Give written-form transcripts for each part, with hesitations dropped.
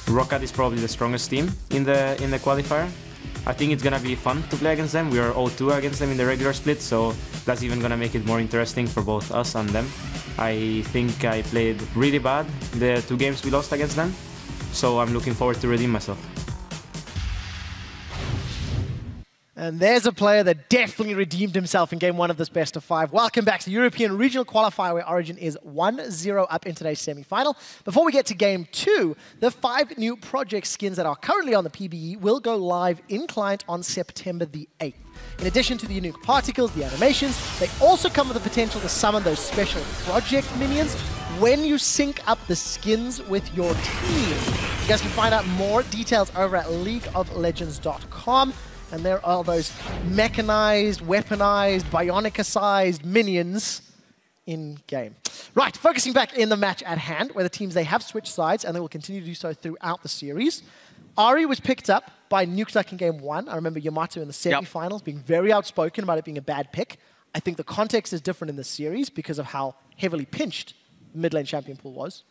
Roccat is probably the strongest team in the qualifier. I think it's gonna be fun to play against them. We are 0-2 against them in the regular split, so that's even gonna make it more interesting for both us and them. I think I played really bad the 2 games we lost against them, so I'm looking forward to redeem myself. And there's a player that definitely redeemed himself in Game 1 of this best of 5. Welcome back to the European Regional Qualifier, where Origen is 1-0 up in today's semi-final. Before we get to Game 2, the 5 new project skins that are currently on the PBE will go live in client on September the 8th. In addition to the unique particles, the animations, they also come with the potential to summon those special project minions when you sync up the skins with your team. You guys can find out more details over at leagueoflegends.com. And there are those mechanized, weaponized, Bionica-sized minions in-game. Right, focusing back in the match at hand, where the teams, they have switched sides, and they will continue to do so throughout the series. Ari was picked up by Nukeduck in Game 1. I remember Yamato in the semi-finals being very outspoken about it being a bad pick. I think the context is different in this series because of how heavily pinched the mid lane champion pool was.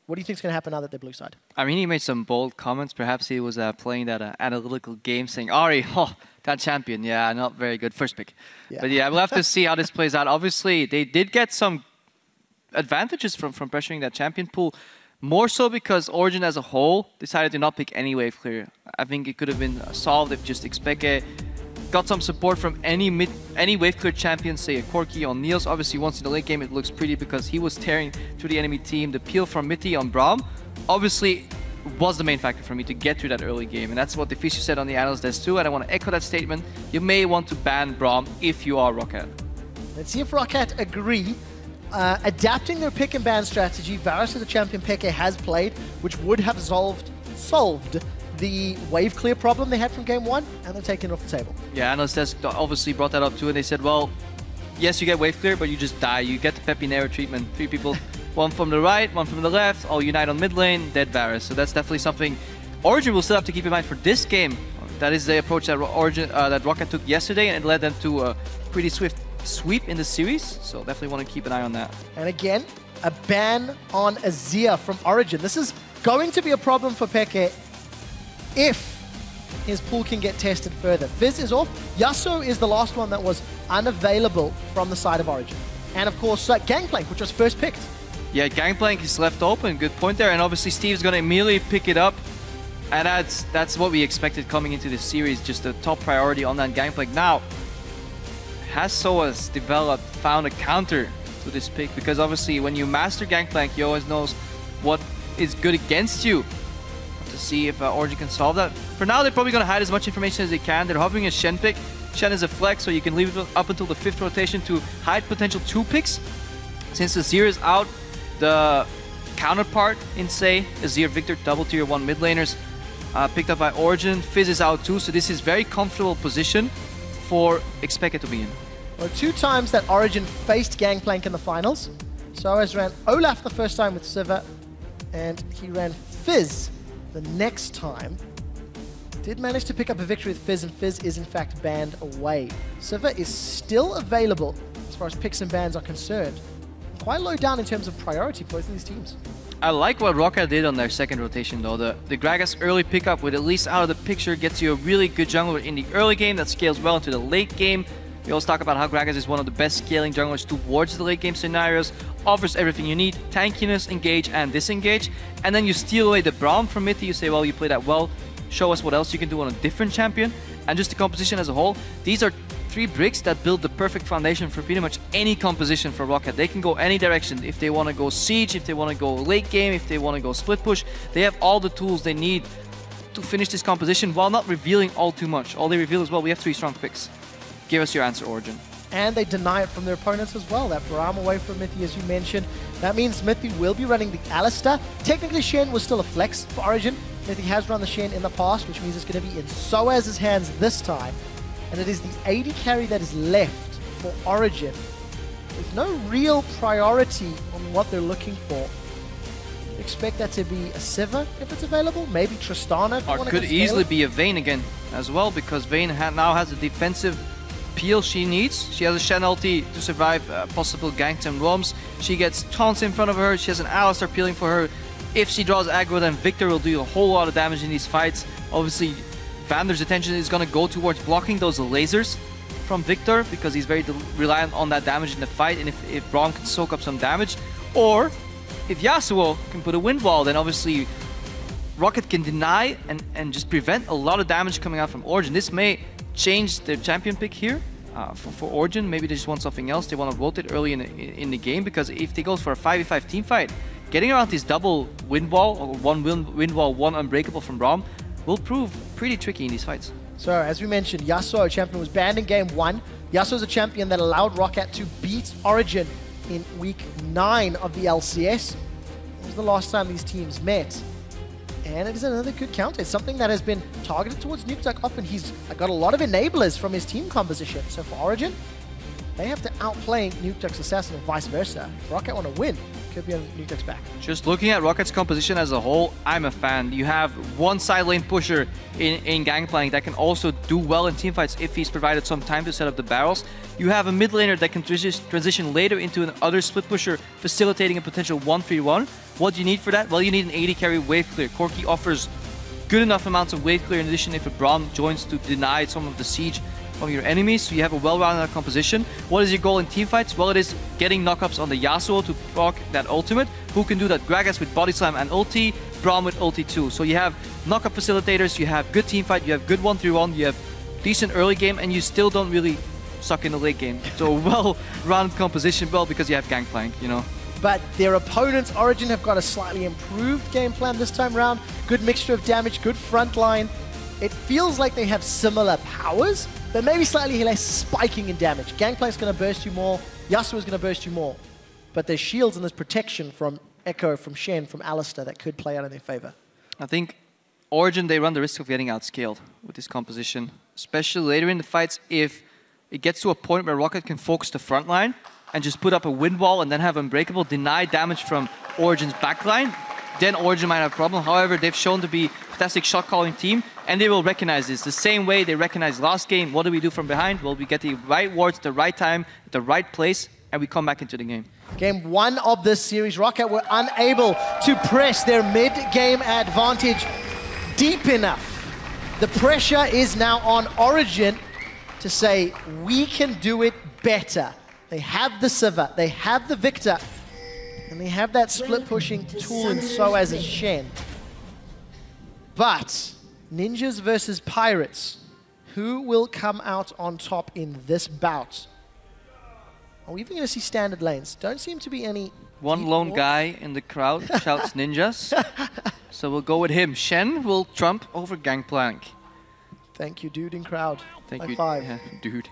What do you think is going to happen now that they're blue side? I mean, he made some bold comments. Perhaps he was playing that analytical game saying, Ari, that champion, yeah, not very good. First pick. Yeah. But yeah, we'll have to see how this plays out. Obviously, they did get some advantages from pressuring that champion pool. More so because Origen as a whole decided to not pick any wave clear. I think it could have been solved if just FLICKR got some support from any wave clear champion, say a Corki on Niels. Obviously, once in the late game, it looks pretty because he was tearing through the enemy team. The peel from Mitty on Braum obviously was the main factor for me to get through that early game. And that's what the Fischer said on the analyst desk too. And I want to echo that statement. You may want to ban Braum if you are Roccat. Let's see if Roccat agree. Adapting their pick and ban strategy, Varus as a champion Peke has played, which would have solved the wave clear problem they had from Game 1, and they're taking it off the table. Yeah, analyst desk obviously brought that up too, and they said, well, yes, you get wave clear, but you just die. You get the Pepinero treatment. 3 people, one from the right, one from the left, all unite on mid lane, dead Varus. So that's definitely something Origen will still have to keep in mind for this game. That is the approach that Roccat took yesterday, and it led them to a pretty swift sweep in the series. So definitely want to keep an eye on that. And again, a ban on Azir from Origen. This is going to be a problem for Peke if his pool can get tested further. Fizz is off. Yasuo is the last one that was unavailable from the side of Origen. And of course, Gangplank, which was first picked. Yeah, Gangplank is left open. Good point there. And obviously, Steve's going to immediately pick it up. And that's what we expected coming into this series, just the top priority on that Gangplank. Now, has Soaz found a counter to this pick? Because obviously, when you master Gangplank, you always knows what is good against you. To see if Origen can solve that. For now, they're probably going to hide as much information as they can. They're hovering a Shen pick. Shen is a flex, so you can leave it up until the 5th rotation to hide potential 2 picks. Since Azir is out, the counterpart in, say, Azir Victor, double tier 1 mid laners, picked up by Origen. Fizz is out too, so this is very comfortable position for Expected to be in. Well, 2 times that Origen faced Gangplank in the finals. Soaz ran Olaf the first time with Sivir, and he ran Fizz the next time. Did manage to pick up a victory with Fizz, and Fizz is in fact banned away. Sivir is still available as far as picks and bans are concerned. Quite low down in terms of priority for both of these teams. I like what Roccat did on their 2nd rotation though. The Gragas early pickup with at least out of the picture gets you a really good jungler in the early game that scales well into the late game. We always talk about how Gragas is one of the best scaling junglers towards the late game scenarios, offers everything you need, tankiness, engage, and disengage. And then you steal away the Braum from Mitty, you say, well, you play that well, show us what else you can do on a different champion. And just the composition as a whole, these are 3 bricks that build the perfect foundation for pretty much any composition for Roccat. They can go any direction. If they want to go siege, if they want to go late game, if they want to go split push, they have all the tools they need to finish this composition while not revealing all too much. All they reveal is, well, we have 3 strong picks. Give us your answer, Origen. And they deny it from their opponents as well. That Braum away from Mithy, as you mentioned. That means Mithy will be running the Alistar. Technically, Shen was still a flex for Origen. Mithy has run the Shen in the past, which means it's going to be in Soaz's hands this time. And it is the AD carry that is left for Origen, with no real priority on what they're looking for. Expect that to be a Sivir if it's available, maybe Tristana. Or could easily be a Vayne again as well, because Vayne now has a defensive peel she needs. She has a Shen ulti to survive possible ganks and roams. She gets taunts in front of her. She has an Alistar peeling for her. If she draws aggro, then Victor will do a whole lot of damage in these fights. Obviously, Vander's attention is going to go towards blocking those lasers from Victor because he's very reliant on that damage in the fight, and if Braum can soak up some damage, or if Yasuo can put a wind wall, then obviously Roccat can deny and just prevent a lot of damage coming out from Origen. This may change their champion pick here for Origen. Maybe they just want something else. They want to rotate early in the game, because if they go for a 5v5 team fight, getting around this double wind wall, or one wind wall, one unbreakable from Braum, will prove pretty tricky in these fights. So, as we mentioned, Yasuo, a champion, was banned in Game 1. Yasuo is a champion that allowed Roccat to beat Origen in Week 9 of the LCS. It was the last time these teams met. And it is another good counter. It's something that has been targeted towards Nukeduck often. He's got a lot of enablers from his team composition. So for Origen, they have to outplay Nukeduck's assassin and vice versa. If Roccat want to win, could be on Nukeduck's back. Just looking at Rocket's composition as a whole, I'm a fan. You have one side lane pusher in Gangplank that can also do well in teamfights if he's provided some time to set up the barrels. You have a mid laner that can transition later into another split pusher, facilitating a potential 1-3-1. What do you need for that? Well, you need an 80 carry wave clear. Corki offers good enough amounts of wave clear in addition if a Braum joins to deny some of the siege from your enemies, so you have a well-rounded composition. What is your goal in teamfights? Well, it is getting knockups on the Yasuo to proc that ultimate. Who can do that? Gragas with body slam and ulti, Braum with ulti too. So you have knockup facilitators, you have good teamfight, you have good 1-3-1, you have decent early game, and you still don't really suck in the late game. So well-rounded composition, well, because you have Gangplank, you know. But their opponents, Origen, have got a slightly improved game plan this time around. Good mixture of damage, good front line. It feels like they have similar powers, but maybe slightly less spiking in damage. Gangplank's going to burst you more, Yasuo's going to burst you more. But there's shields and there's protection from Echo, from Shen, from Alistair that could play out in their favor. I think Origen, they run the risk of getting outscaled with this composition, especially later in the fights if it gets to a point where Roccat can focus the front line and just put up a wind wall and then have Unbreakable deny damage from Origen's backline. Then Origen might have a problem. However, they've shown to be a fantastic shot calling team, and they will recognize this. The same way they recognized last game. What do we do from behind? Well, we get the right wards at the right time, at the right place, and we come back into the game. Game 1 of this series, Roccat were unable to press their mid-game advantage deep enough. The pressure is now on Origen to say, we can do it better. They have the Siva, they have the Victor, and they have that split pushing tool, and so as a Shen. But Ninjas versus Pirates, who will come out on top in this bout? Are we even going to see standard lanes? Don't seem to be any. One lone guy in the crowd shouts Ninjas, so we'll go with him. Shen will trump over Gangplank. Thank you, dude in crowd. Thank High you, five. yeah, dude.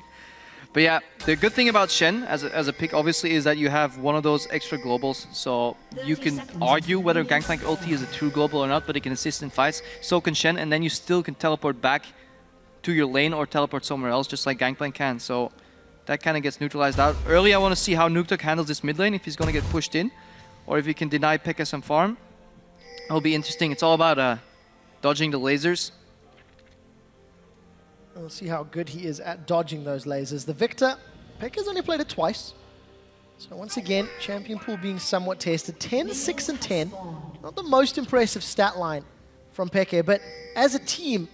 But yeah, the good thing about Shen as a pick obviously is that you have one of those extra globals, so you can argue whether Gangplank ulti is a true global or not, but it can assist in fights. So can Shen, and then you still can teleport back to your lane or teleport somewhere else, just like Gangplank can. So that kind of gets neutralized out. Early, I want to see how Nukeduck handles this mid lane, if he's going to get pushed in, or if he can deny P.E.K.K.A some farm. It'll be interesting. It's all about dodging the lasers. We'll see how good he is at dodging those lasers. The Victor, P.E.K.K.A's only played it twice. So once again, champion pool being somewhat tested. 10, 6, and 10. Not the most impressive stat line from P.E.K.K.A, but as a team,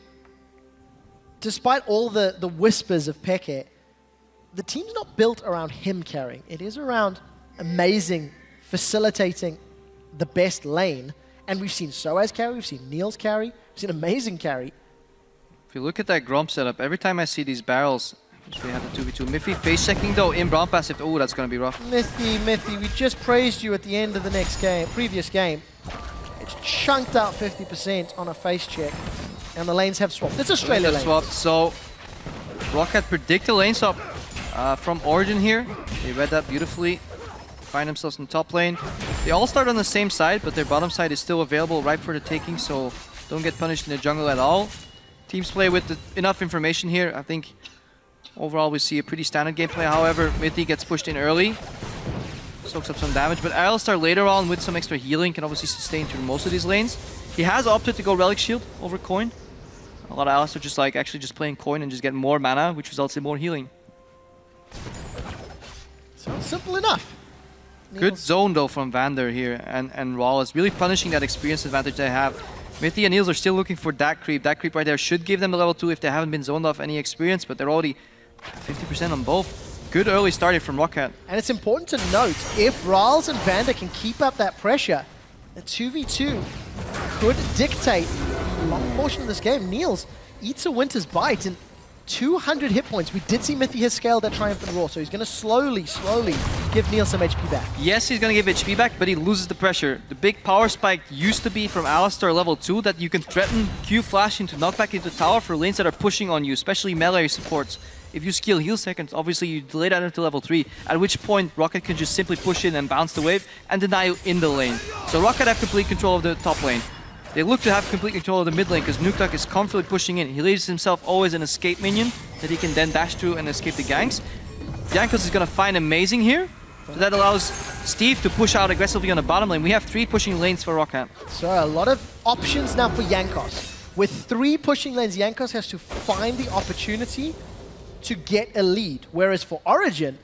despite all the whispers of P.E.K.K.A, the team's not built around him carrying. It is around amazing, facilitating the best lane. And we've seen Soaz carry, we've seen Niels carry, we've seen amazing carry. If you look at that Gromp setup, every time I see these barrels, we have the 2v2. Miffy face checking though in Braum passive. Oh, that's gonna be rough. Miffy, we just praised you at the end of the previous game. It's chunked out 50% on a face check, and the lanes have swapped. It's Australia lane. Swapped, so Roccat predict the lane swap from Origen here. They read that beautifully. Find themselves in the top lane. They all start on the same side, but their bottom side is still available right for the taking, so don't get punished in the jungle at all. Teams play with enough information here. I think overall we see a pretty standard gameplay. However, Mithy gets pushed in early, soaks up some damage, but Alistar later on with some extra healing can obviously sustain through most of these lanes. He has opted to go Relic Shield over Coin. A lot of Alistar just like actually just playing Coin and just get more mana, which results in more healing. Sounds simple enough. Good zone though from Vander here, and Rawl is really punishing that experience advantage they have. Mithy and Niels are still looking for that creep. That creep right there should give them a level 2 if they haven't been zoned off any experience, but they're already 50% on both. Good early start here from Roccat. And it's important to note, if Rals and Vander can keep up that pressure, the 2v2 could dictate a long portion of this game. Niels eats a Winter's Bite and 200 hit points. We did see Mithy has scaled that Triumphant Roar, so he's going to slowly give Niels some HP back. Yes, he's going to give HP back, but he loses the pressure. The big power spike used to be from Alistar level 2 that you can threaten Q flash into knockback into tower for lanes that are pushing on you, especially melee supports. If you skill heal seconds, obviously you delay that until level 3, at which point Roccat can just simply push in and bounce the wave and deny you in the lane. So Roccat have complete control of the top lane. They look to have complete control of the mid lane because Nukeduck is comfortably pushing in. He leaves himself always an escape minion that he can then dash through and escape the ganks. Jankos is going to find Amazing here. So that allows Steve to push out aggressively on the bottom lane. We have 3 pushing lanes for Roccat. So a lot of options now for Jankos. With 3 pushing lanes, Jankos has to find the opportunity to get a lead. Whereas for Origen,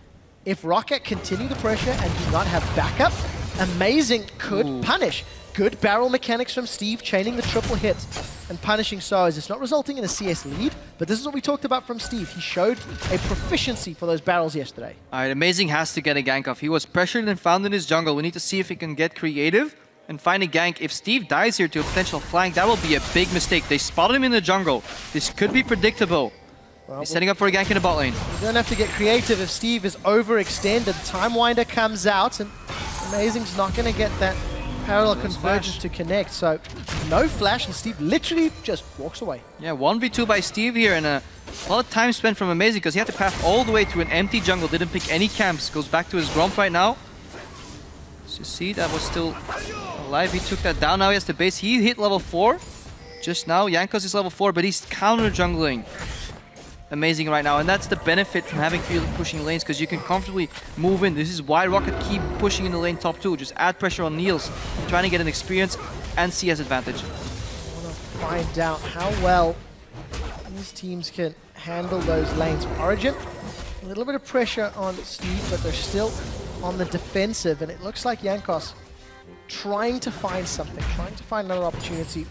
if Roccat continue the pressure and do not have backup, Amazing could punish. Good barrel mechanics from Steve, chaining the triple hit and punishing Soaz. It's not resulting in a CS lead, but this is what we talked about from Steve. He showed a proficiency for those barrels yesterday. Alright, Amazing has to get a gank off. He was pressured and found in his jungle. We need to see if he can get creative and find a gank. If Steve dies here to a potential flank, that will be a big mistake. They spotted him in the jungle. This could be predictable. Well, he's setting up for a gank in the bot lane. You're going to have to get creative if Steve is overextended. Time Winder comes out, and Amazing's not going to get that parallel convergence to connect. So no flash, and Steve literally just walks away. Yeah, 1v2 by Steve here, and a lot of time spent from Amazing because he had to path all the way to an empty jungle. Didn't pick any camps. Goes back to his Gromp right now. So you see, that was still alive. He took that down. Now he has the base. He hit level 4 just now. Jankos is level 4, but he's counter jungling Amazing right now, and that's the benefit from having field pushing lanes, because you can comfortably move in. This is why Roccat keep pushing in the lane top 2. Just add pressure on Niels, trying to get an experience and CS advantage. I want to find out how well these teams can handle those lanes. For Origen, a little bit of pressure on Steve, but they're still on the defensive, and it looks like Jankos trying to find something, trying to find another opportunity,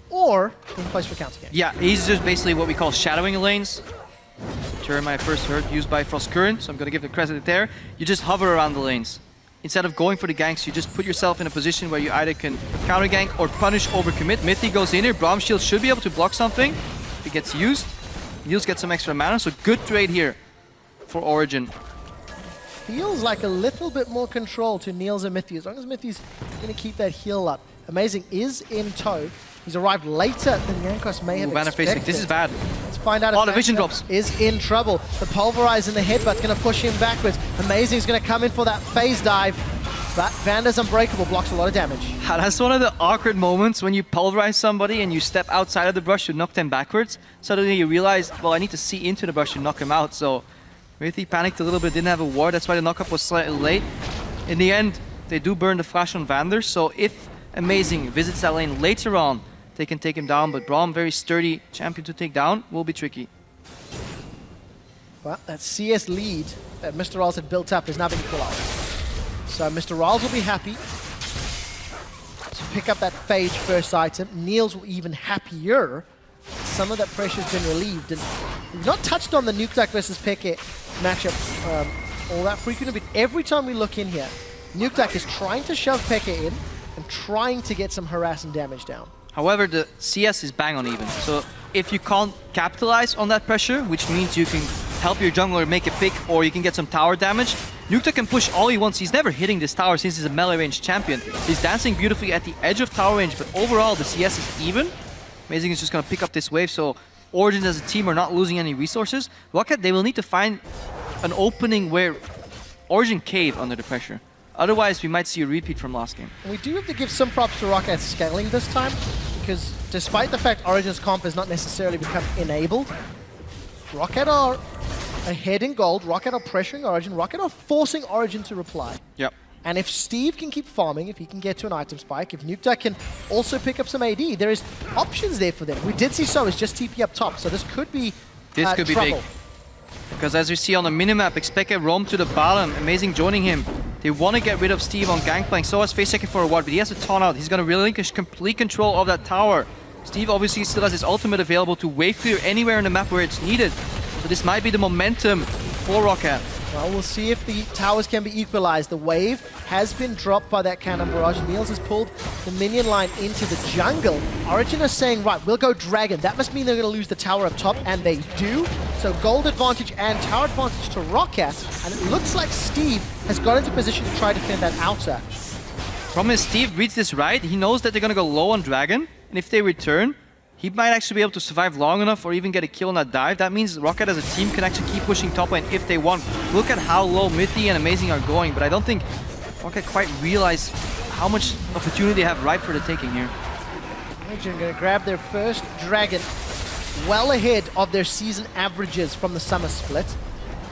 or in place for counter game. Yeah, he's just basically what we call shadowing lanes. The term I first heard used by Frost Current, so I'm going to give the credit there. You just hover around the lanes. Instead of going for the ganks, you just put yourself in a position where you either can counter gank or punish overcommit. Mithy goes in here. Braum Shield should be able to block something if it gets used. Niels gets some extra mana, so good trade here for Origen. Feels like a little bit more control to Niels and Mithy, as long as Mithy's going to keep that heal up. Amazing is in tow. He's arrived later than Jankos may have expected. This is bad. Let's find out if the vision drops. Is in trouble. The Pulverize in the headbutt's going to push him backwards. Amazing's going to come in for that phase dive, but Vander's Unbreakable blocks a lot of damage. That's one of the awkward moments when you pulverize somebody and you step outside of the brush to knock them backwards. Suddenly you realize, well, I need to see into the brush to knock him out. So Mithy panicked a little bit, didn't have a ward. That's why the knockup was slightly late. In the end, they do burn the flash on Vander. So if Amazing visits that lane later on, they can take him down, but Braum, very sturdy champion to take down, will be tricky. Well, that CS lead that Mr. Rals had built up is now being pulled out. So Mr. Rals will be happy to pick up that Phage first item. Niels will even happier. Some of that pressure has been relieved. And we've not touched on the Nukeduck versus FLICKR matchup all that frequently, but every time we look in here, Nukeduck is trying to shove FLICKR in and trying to get some harass and damage down. However, the CS is bang on even. So if you can't capitalize on that pressure, which means you can help your jungler make a pick or you can get some tower damage, Nukeduck can push all he wants. He's never hitting this tower since he's a melee range champion. He's dancing beautifully at the edge of tower range, but overall the CS is even. Amazing is just going to pick up this wave, so Origen as a team are not losing any resources. Roccat, they will need to find an opening where Origen cave under the pressure. Otherwise, we might see a repeat from last game. We do have to give some props to Roccat scaling this time, because despite the fact Origen's comp has not necessarily become enabled, Roccat are ahead in gold, Roccat are pressuring Origen, Roccat are forcing Origen to reply. Yep. And if Steve can keep farming, if he can get to an item spike, if Nukeduck can also pick up some AD, there is options there for them. We did see Soaz just TP up top, so this could be trouble. Big. Because as we see on the minimap, expect a roam to the bottom, Amazing joining him. They want to get rid of Steve on Gangplank. So is face checking for a ward, but he has to taunt out. He's going to relinquish complete control of that tower. Steve obviously still has his ultimate available to wave clear anywhere in the map where it's needed. So this might be the momentum for Roccat. Well, we'll see if the towers can be equalized. The wave has been dropped by that cannon barrage. Niels has pulled the minion line into the jungle. Origen is saying, right, we'll go Dragon. That must mean they're going to lose the tower up top, and they do. So gold advantage and tower advantage to Roccat, and it looks like Steve has got into position to try to defend that outer. Problem is, Steve reads this right. He knows that they're going to go low on Dragon, and if they return, he might actually be able to survive long enough or even get a kill on that dive. That means Roccat as a team can actually keep pushing top lane if they want. Look at how low Mythy and Amazing are going, but I don't think Roccat quite realize how much opportunity they have ripe for the taking here. Origen going to grab their first Dragon well ahead of their season averages from the summer split.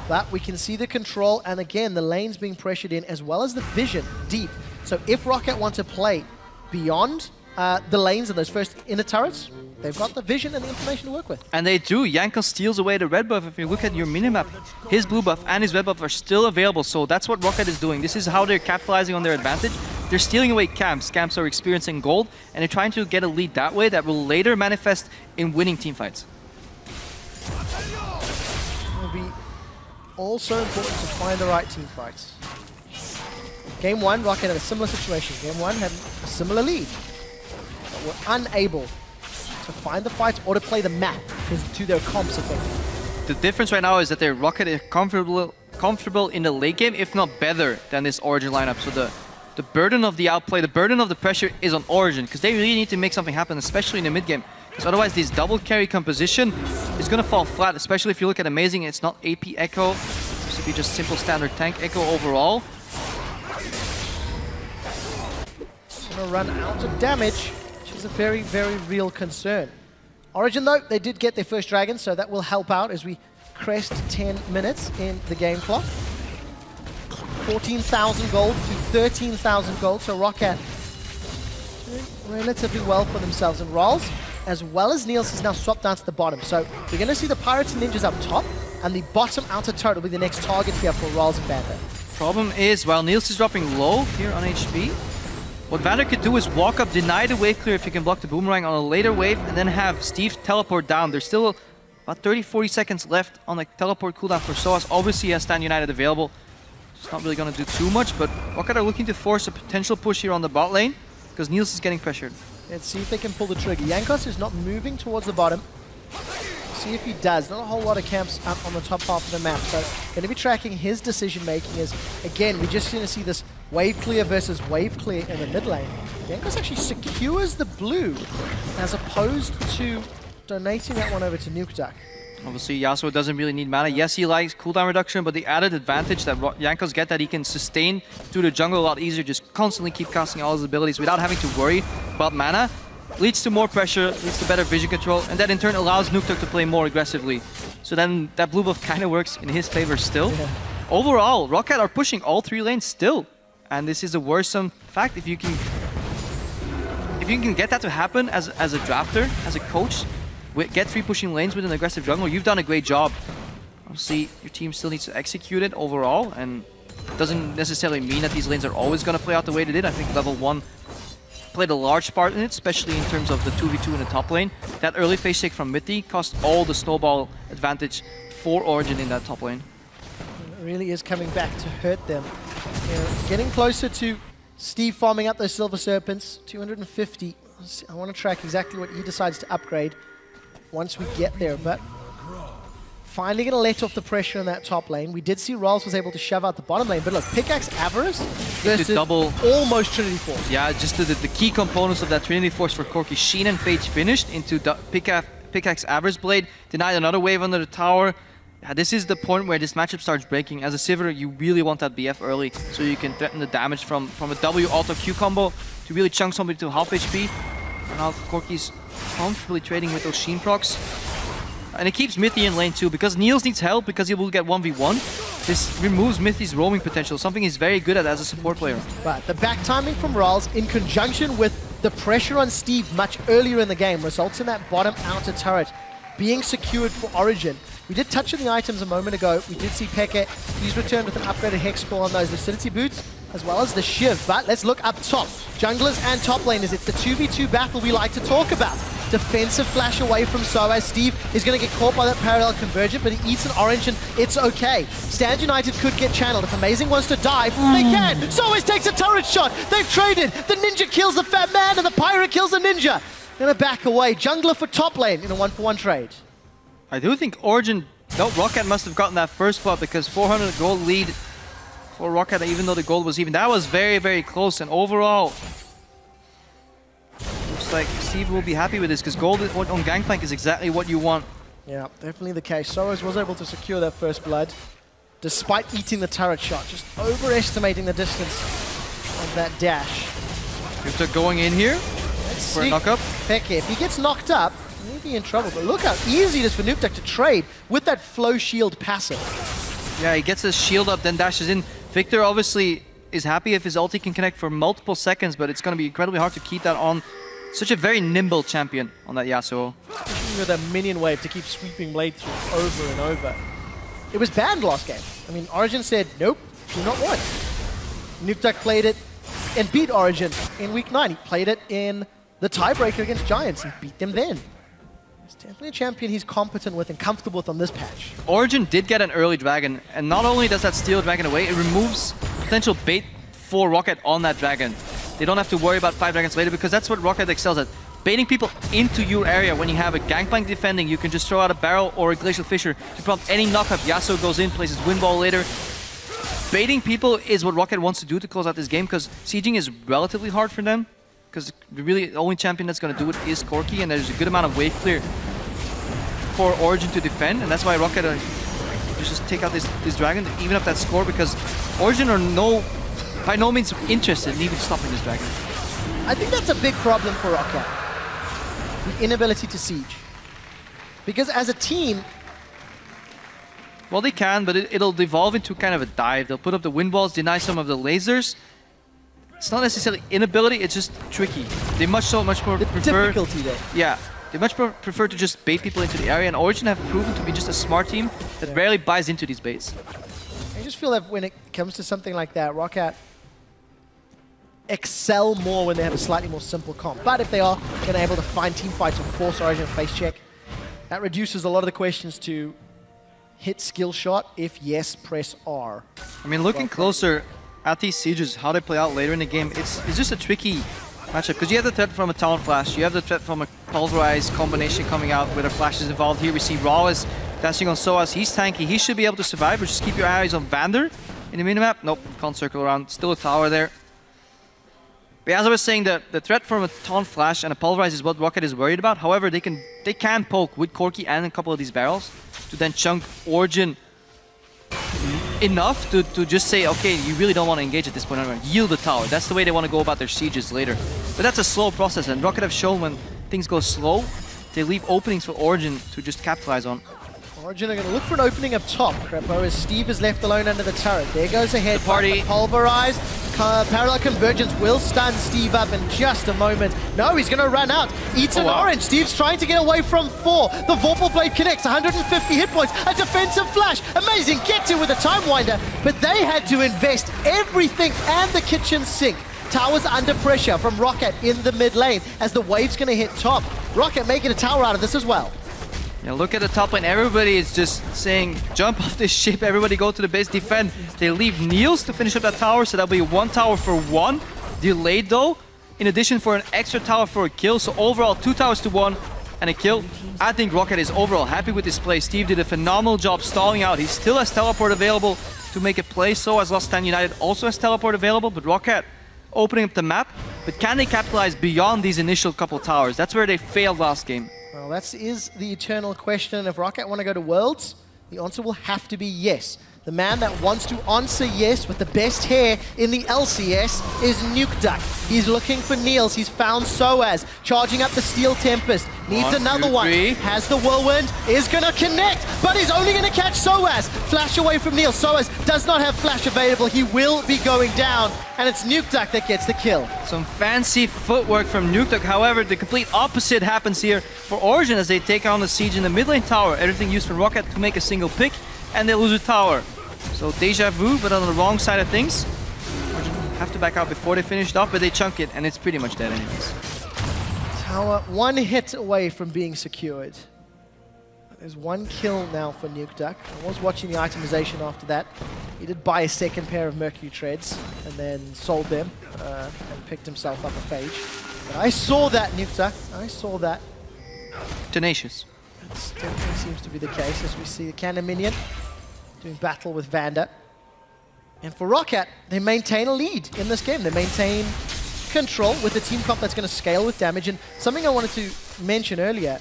But we can see the control, and again, the lanes being pressured in, as well as the vision deep. So if Roccat want to play beyond the lanes and those first inner turrets, they've got the vision and the information to work with. And they do. Jankos steals away the red buff. If you look at your minimap, his blue buff and his red buff are still available. So that's what Roccat is doing. This is how they're capitalizing on their advantage. They're stealing away camps. Camps are experiencing gold, and they're trying to get a lead that way that will later manifest in winning teamfights. It will be also important to find the right teamfights. Game 1, Roccat had a similar situation. Game 1 had a similar lead, but were unable to find the fights or to play the map to their comps effectively. The difference right now is that their Roccat is comfortable in the late game, if not better than this Origen lineup. So the burden of the outplay, the burden of the pressure is on Origen, because they really need to make something happen, especially in the mid game. Because otherwise this double carry composition is going to fall flat, especially if you look at Amazing. It's not AP Echo, it's to be just simple standard tank Echo overall. Going to run out of damage, which is a very, very real concern. Origen, though, they did get their first Dragon, so that will help out as we crest 10 minutes in the game clock. 14,000 gold to 13,000 gold, so Roccat doing relatively well for themselves. And Rolls, as well as Niels, is now swapped down to the bottom. So we're going to see the Pirates and Ninjas up top, and the bottom outer turret will be the next target here for Rolls and Vander. Problem is, while Niels is dropping low here on HP, what Vander could do is walk up, deny the wave clear if he can block the boomerang on a later wave, and then have Steve teleport down. There's still about 30-40 seconds left on the teleport cooldown for Soas. Obviously, he has Stand United available. It's not really going to do too much, but Roccat are looking to force a potential push here on the bot lane, because Niels is getting pressured. Let's see if they can pull the trigger. Jankos is not moving towards the bottom. See if he does. Not a whole lot of camps up on the top half of the map, so going to be tracking his decision-making as, again, we're just going to see this wave clear versus wave clear in the mid lane. Jankos actually secures the blue as opposed to donating that one over to Nukeduck. Obviously, Yasuo doesn't really need mana. Yes, he likes cooldown reduction, but the added advantage that Jankos get, that he can sustain through the jungle a lot easier, just constantly keep casting all his abilities without having to worry about mana, leads to more pressure, leads to better vision control, and that in turn allows Nukeduck to play more aggressively. So then that blue buff kind of works in his favor still. Yeah. Overall, Roccat are pushing all 3 lanes still, and this is a worrisome fact. If you can get that to happen as a drafter, as a coach, get 3 pushing lanes with an aggressive jungle, you've done a great job. Obviously, your team still needs to execute it overall, and it doesn't necessarily mean that these lanes are always going to play out the way they did. I think level 1 played a large part in it, especially in terms of the 2v2 in the top lane. That early phase shake from Mythy cost all the snowball advantage for Origen in that top lane. It really is coming back to hurt them. You know, getting closer to Steve farming up those Silver Serpents, 250. I want to track exactly what he decides to upgrade once we get there, but finally going to let off the pressure in that top lane. We did see Rolls was able to shove out the bottom lane, but look, Pickaxe Avarice versus double almost Trinity Force. Yeah, just the key components of that Trinity Force for Corki. Sheen and Phage finished into Pickaxe Avarice Blade, denied another wave under the tower. Yeah, this is the point where this matchup starts breaking. As a Sivir, you really want that BF early, so you can threaten the damage from a W auto Q combo to really chunk somebody to half HP. And now Corki's comfortably trading with those Sheen procs. And it keeps Mythy in lane too, because Niels needs help, because he will get 1v1. This removes Mythy's roaming potential, something he's very good at as a support player. But the back timing from Rolls, in conjunction with the pressure on Steve much earlier in the game, results in that bottom outer turret being secured for Origen. We did touch on the items a moment ago. We did see Peke. He's returned with an upgraded Hex Core on those Lucidity Boots. as well as the Shiv. But let's look up top. Junglers and top laners, it's the 2v2 battle we like to talk about. Defensive flash away from Soaz. Steve is going to get caught by that parallel convergent, but he eats an orange and it's okay. Stand United could get channeled. If Amazing wants to dive, they can. Soaz takes a turret shot. They've traded. The ninja kills the fat man and the pirate kills the ninja. Gonna back away. Jungler for top lane in a 1-for-1 trade. I do think Origen, no, Roccat must have gotten that first spot because 400 gold lead for Roccat, even though the gold was even. That was very, very close, and overall, looks like Steve will be happy with this because gold on Gangplank is exactly what you want. Yeah, definitely the case. Soaz was able to secure that first blood despite eating the turret shot, just overestimating the distance of that dash. Nuktuk going in here for a knock-up. FLICKR, if he gets knocked up, he may be in trouble. But look how easy it is for Nuktuk to trade with that flow shield passive. Yeah, he gets his shield up, then dashes in. Victor obviously is happy if his ulti can connect for multiple seconds, but it's going to be incredibly hard to keep that on. Such a very nimble champion on that Yasuo. With a minion wave to keep sweeping blade through over and over. It was banned last game. I mean, Origen said, nope, do not want. Nuktuk played it and beat Origen in week 9. He played it in the tiebreaker against Giants and beat them then. He's definitely a champion he's competent with and comfortable with on this patch. Origen did get an early dragon, and not only does that steal dragon away, it removes potential bait for Roccat on that dragon. They don't have to worry about 5 dragons later because that's what Roccat excels at. Baiting people into your area. When you have a Gangplank defending, you can just throw out a barrel or a Glacial Fissure to prompt any knockup. Yasuo goes in, places Wind Ball later. Baiting people is what Roccat wants to do to close out this game because sieging is relatively hard for them. Because really the only champion that's going to do it is Corki, and there's a good amount of wave clear for Origen to defend, and that's why Roccat just take out this dragon to even up that score because Origen are by no means interested in even stopping this dragon. I think that's a big problem for Roccat. The inability to siege. Because as a team... Well, they can, but it'll devolve into kind of a dive. They'll put up the wind walls, deny some of the lasers. It's not necessarily inability, it's just tricky. They much more prefer... difficulty there. Yeah. They much more prefer to just bait people into the area, and Origen have proven to be just a smart team that rarely buys into these baits. I just feel that when it comes to something like that, Roccat excel more when they have a slightly more simple comp. But if they are going to able to find team fights and force Origen face check, that reduces a lot of the questions to hit skill shot. If yes, press R. I mean, looking closer at these sieges, how they play out later in the game, it's just a tricky matchup because you have the threat from a Talon Flash, you have the threat from a Pulverize combination coming out where the Flash is involved. Here we see Raw is dashing on Soaz. He's tanky, he should be able to survive, but just keep your eyes on Vander in the minimap. Nope, can't circle around. Still a tower there. But as I was saying, the threat from a Taunt Flash and a Pulverize is what Roccat is worried about. However, they can poke with Corki and a couple of these barrels to then chunk Origen enough to just say, okay, you really don't want to engage at this point. Yield the tower. That's the way they want to go about their sieges later. But that's a slow process, and Roccat have shown when things go slow, they leave openings for Origen to just capitalize on. Origen are going to look for an opening up top. Crepo as Steve is left alone under the turret. There goes ahead. The party. Pulverized. Parallel Convergence will stun Steve up in just a moment. No, he's going to run out. Eats an orange. Steve's trying to get away from 4. The Vorpal Blade connects. 150 hit points. A defensive flash. Amazing. Gets it with a Time Winder. But they had to invest everything and the kitchen sink. Towers under pressure from Roccat in the mid lane as the wave's going to hit top. Roccat making a tower out of this as well. Yeah, look at the top lane. Everybody is just saying, jump off this ship. Everybody go to the base, defend. They leave Niels to finish up that tower, so that'll be 1 tower for 1. Delayed though, in addition for an extra tower for a kill. So overall, 2 towers to 1 and a kill. I think Roccat is overall happy with this play. Steve did a phenomenal job stalling out. He still has teleport available to make a play. So as Lost Stand United also has teleport available, but Roccat opening up the map. But can they capitalize beyond these initial couple towers? That's where they failed last game. Well, that is the eternal question. If Roccat want to go to Worlds, the answer will have to be yes. The man that wants to answer yes with the best hair in the LCS is Nuktuk. He's looking for Niels. He's found Soaz. Charging up the Steel Tempest. Needs another one. Has the Whirlwind. Is going to connect, but he's only going to catch Soaz. Flash away from Niels. Soaz does not have Flash available. He will be going down, and it's Nuktuk that gets the kill. Some fancy footwork from Nuktuk. However, the complete opposite happens here for Origen as they take on the siege in the mid lane tower. Everything used for Roccat to make a single pick, and they lose a tower. So deja vu, but on the wrong side of things. have to back out before they finished off, but they chunk it, and it's pretty much dead anyways. Tower one hit away from being secured. There's one kill now for Nukeduck. I was watching the itemization after that. He did buy a second pair of Mercury Treads and then sold them and picked himself up a phage. But I saw that, Nukeduck. I saw that. Tenacious. That definitely seems to be the case as we see the Cannon Minion doing battle with Vanda. And for Roccat, they maintain a lead in this game. They maintain control with a team comp that's going to scale with damage. And something I wanted to mention earlier,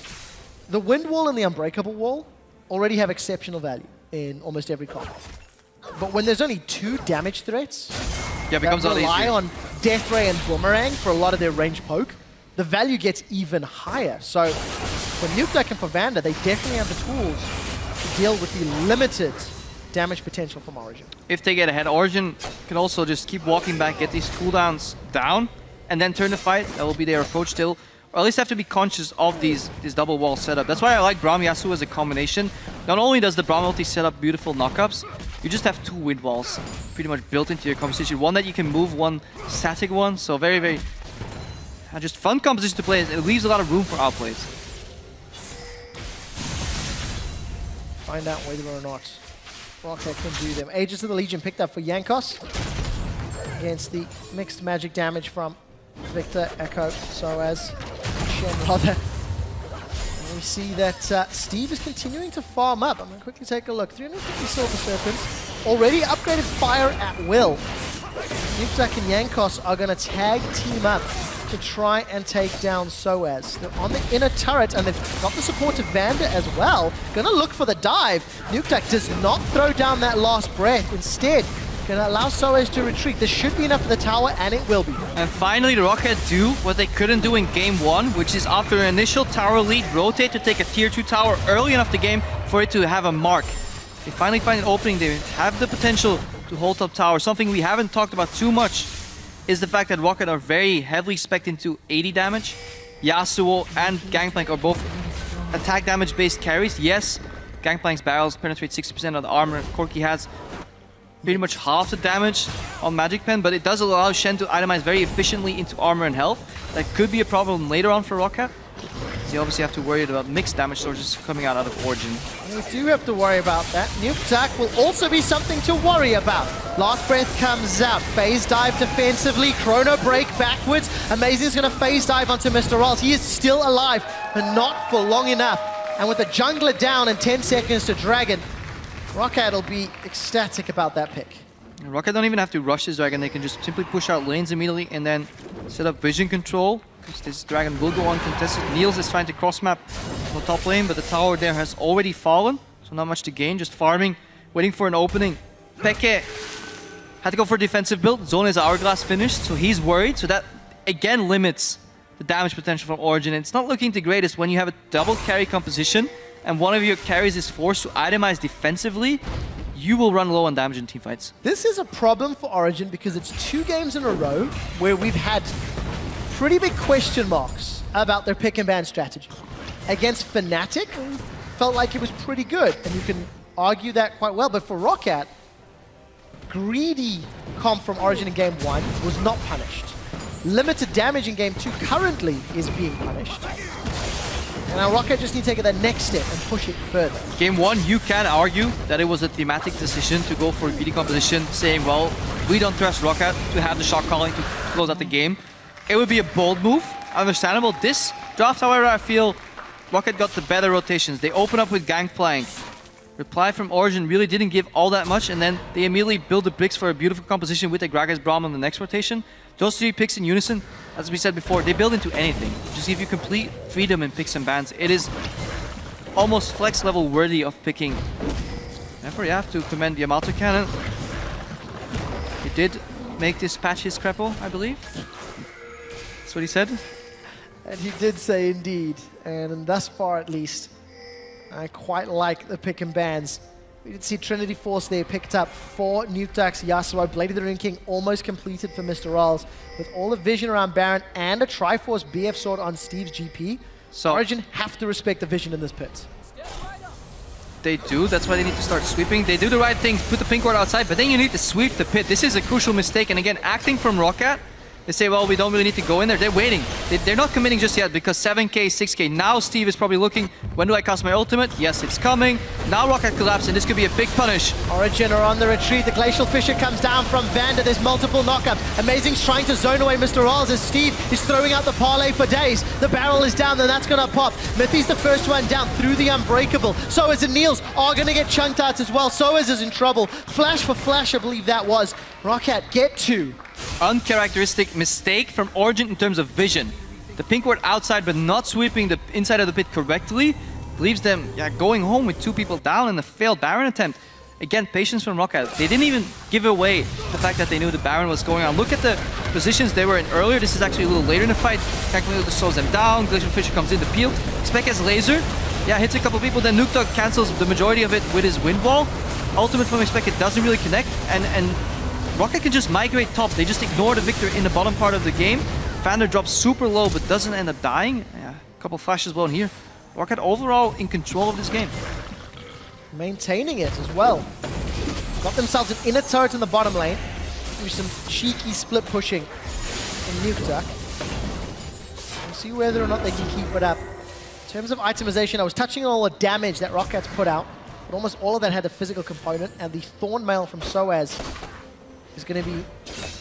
the Wind Wall and the Unbreakable Wall already have exceptional value in almost every comp. But when there's only 2 damage threats that rely on Death Ray and Boomerang for a lot of their range poke, the value gets even higher. So for Nukeduck and for Vanda, they definitely have the tools to deal with the limited damage potential from Origen. If they get ahead, Origen can also just keep walking back, get these cooldowns down, and then turn the fight. That will be their approach still. Or at least have to be conscious of this double wall setup. That's why I like Braum Yasuo as a combination. Not only does the Braum ulti set up beautiful knockups, you just have 2 wind walls pretty much built into your composition. One that you can move, one static one. So very, very just fun composition to play. It leaves a lot of room for outplays. Find out whether or not Roccat can do them. Aegis of the Legion picked up for Jankos against the mixed magic damage from Victor, Echo, Soaz, Shen rather. And we see that Steve is continuing to farm up. I'm going to quickly take a look. 350 Silver Serpents, already upgraded fire at will. Nukeduck and Jankos are going to tag team up to try and take down Soaz. They're on the inner turret and they've got the support of Vanda as well. Going to look for the dive. Nukeduck does not throw down that last breath. Instead, going to allow Soaz to retreat. This should be enough for the tower, and it will be. And finally, the Roccat do what they couldn't do in game 1, which is after an initial tower lead, rotate to take a tier 2 tower early enough the game for it to have a mark. They finally find an opening. They have the potential to hold top tower. Something we haven't talked about too much is the fact that Roccat are very heavily spec'd into 80 damage. Yasuo and Gangplank are both attack damage based carries. Yes, Gangplank's barrels penetrate 60% of the armor Corki has. Pretty much half the damage on Magic Pen, but it does allow Shen to itemize very efficiently into armor and health. That could be a problem later on for Roccat. So you obviously have to worry about mixed damage sources coming out of Origen. We do have to worry about that. Nukeduck will also be something to worry about. Last breath comes out. Phase dive defensively. Chrono break backwards. Amazing is going to phase dive onto Mr. Rolls. He is still alive, but not for long enough. And with the jungler down and 10 seconds to Dragon, Roccat will be ecstatic about that pick. Roccat don't even have to rush this Dragon. They can just simply push out lanes immediately and then set up vision control. This Dragon will go uncontested. Niels is trying to cross-map on the top lane, but the tower there has already fallen. So not much to gain, just farming, waiting for an opening. Peke had to go for a defensive build. Zone is hourglass finished, so he's worried. So that, again, limits the damage potential from Origen. It's not looking the greatest when you have a double carry composition and one of your carries is forced to itemize defensively. You will run low on damage in teamfights. This is a problem for Origen because it's 2 games in a row where we've had pretty big question marks about their pick and ban strategy. Against Fnatic, felt like it was pretty good, and you can argue that quite well. But for Roccat, greedy comp from Origen in game 1 was not punished. Limited damage in game 2 currently is being punished. And now Roccat just need to take that next step and push it further. Game 1, you can argue that it was a thematic decision to go for a greedy composition, saying, well, we don't trust Roccat to have the shot calling to close out the game. It would be a bold move, understandable. This draft, however, I feel Roccat got the better rotations. They open up with Gangplank. Reply from Origen really didn't give all that much, and then they immediately build the bricks for a beautiful composition with the Gragas Braum on the next rotation. Those 3 picks in unison, as we said before, they build into anything. Just give you complete freedom in picks and bans. It is almost flex level worthy of picking. Therefore, you have to commend Yamato Cannon. He did make this patch his crapple, I believe. That's what he said. And he did say indeed, and thus far at least, I quite like the pick and bans. We did see Trinity Force there picked up for Nukeduck's Yasuo. Blade of the Rune King almost completed for Mr. Rolls. With all the vision around Baron and a Triforce BF sword on Steve's GP, so Origen have to respect the vision in this pit. they do. That's why they need to start sweeping. They do the right thing, put the pink ward outside, but then you need to sweep the pit. This is a crucial mistake. And again, acting from Roccat, they say, well, we don't really need to go in there. They're waiting. They're not committing just yet because 7k, 6k. Now Steve is probably looking, when do I cast my ultimate? Yes, it's coming. Now Roccat collapses, and this could be a big punish. Origen are on the retreat. The Glacial Fissure comes down from Vander. There's multiple knockups. Amazing's trying to zone away Mr. Rolls as Steve is throwing out the parlay for days. The barrel is down, and that's going to pop. Mythy's the first one down through the Unbreakable. Soaz and Niels are going to get chunked out as well. Soaz is in trouble. Flash for Flash, I believe that was. Roccat get 2. Uncharacteristic mistake from Origen in terms of vision. The pink ward outside but not sweeping the inside of the pit correctly leaves them going home with 2 people down in a failed Baron attempt. Again, patience from Roccat. They didn't even give away the fact that they knew the Baron was going on. Look at the positions they were in earlier. This is actually a little later in the fight. Calculator slows them down. Glacial Fissure comes in the peel. Spec has laser. Yeah, hits a couple people. Then Nuke Dog cancels the majority of it with his wind wall. Ultimate from Spec, it doesn't really connect. And Roccat can just migrate top. They just ignore the victor in the bottom part of the game. Vander drops super low but doesn't end up dying. Yeah, a couple flashes blown here. Roccat overall in control of this game. Maintaining it as well. Got themselves an inner turret in the bottom lane. Do some cheeky split pushing in Nuke Duck. We'll see whether or not they can keep it up. In terms of itemization, I was touching on all the damage that Rockat's put out, but almost all of that had a physical component, and the Thorn Mail from Soaz is going to be,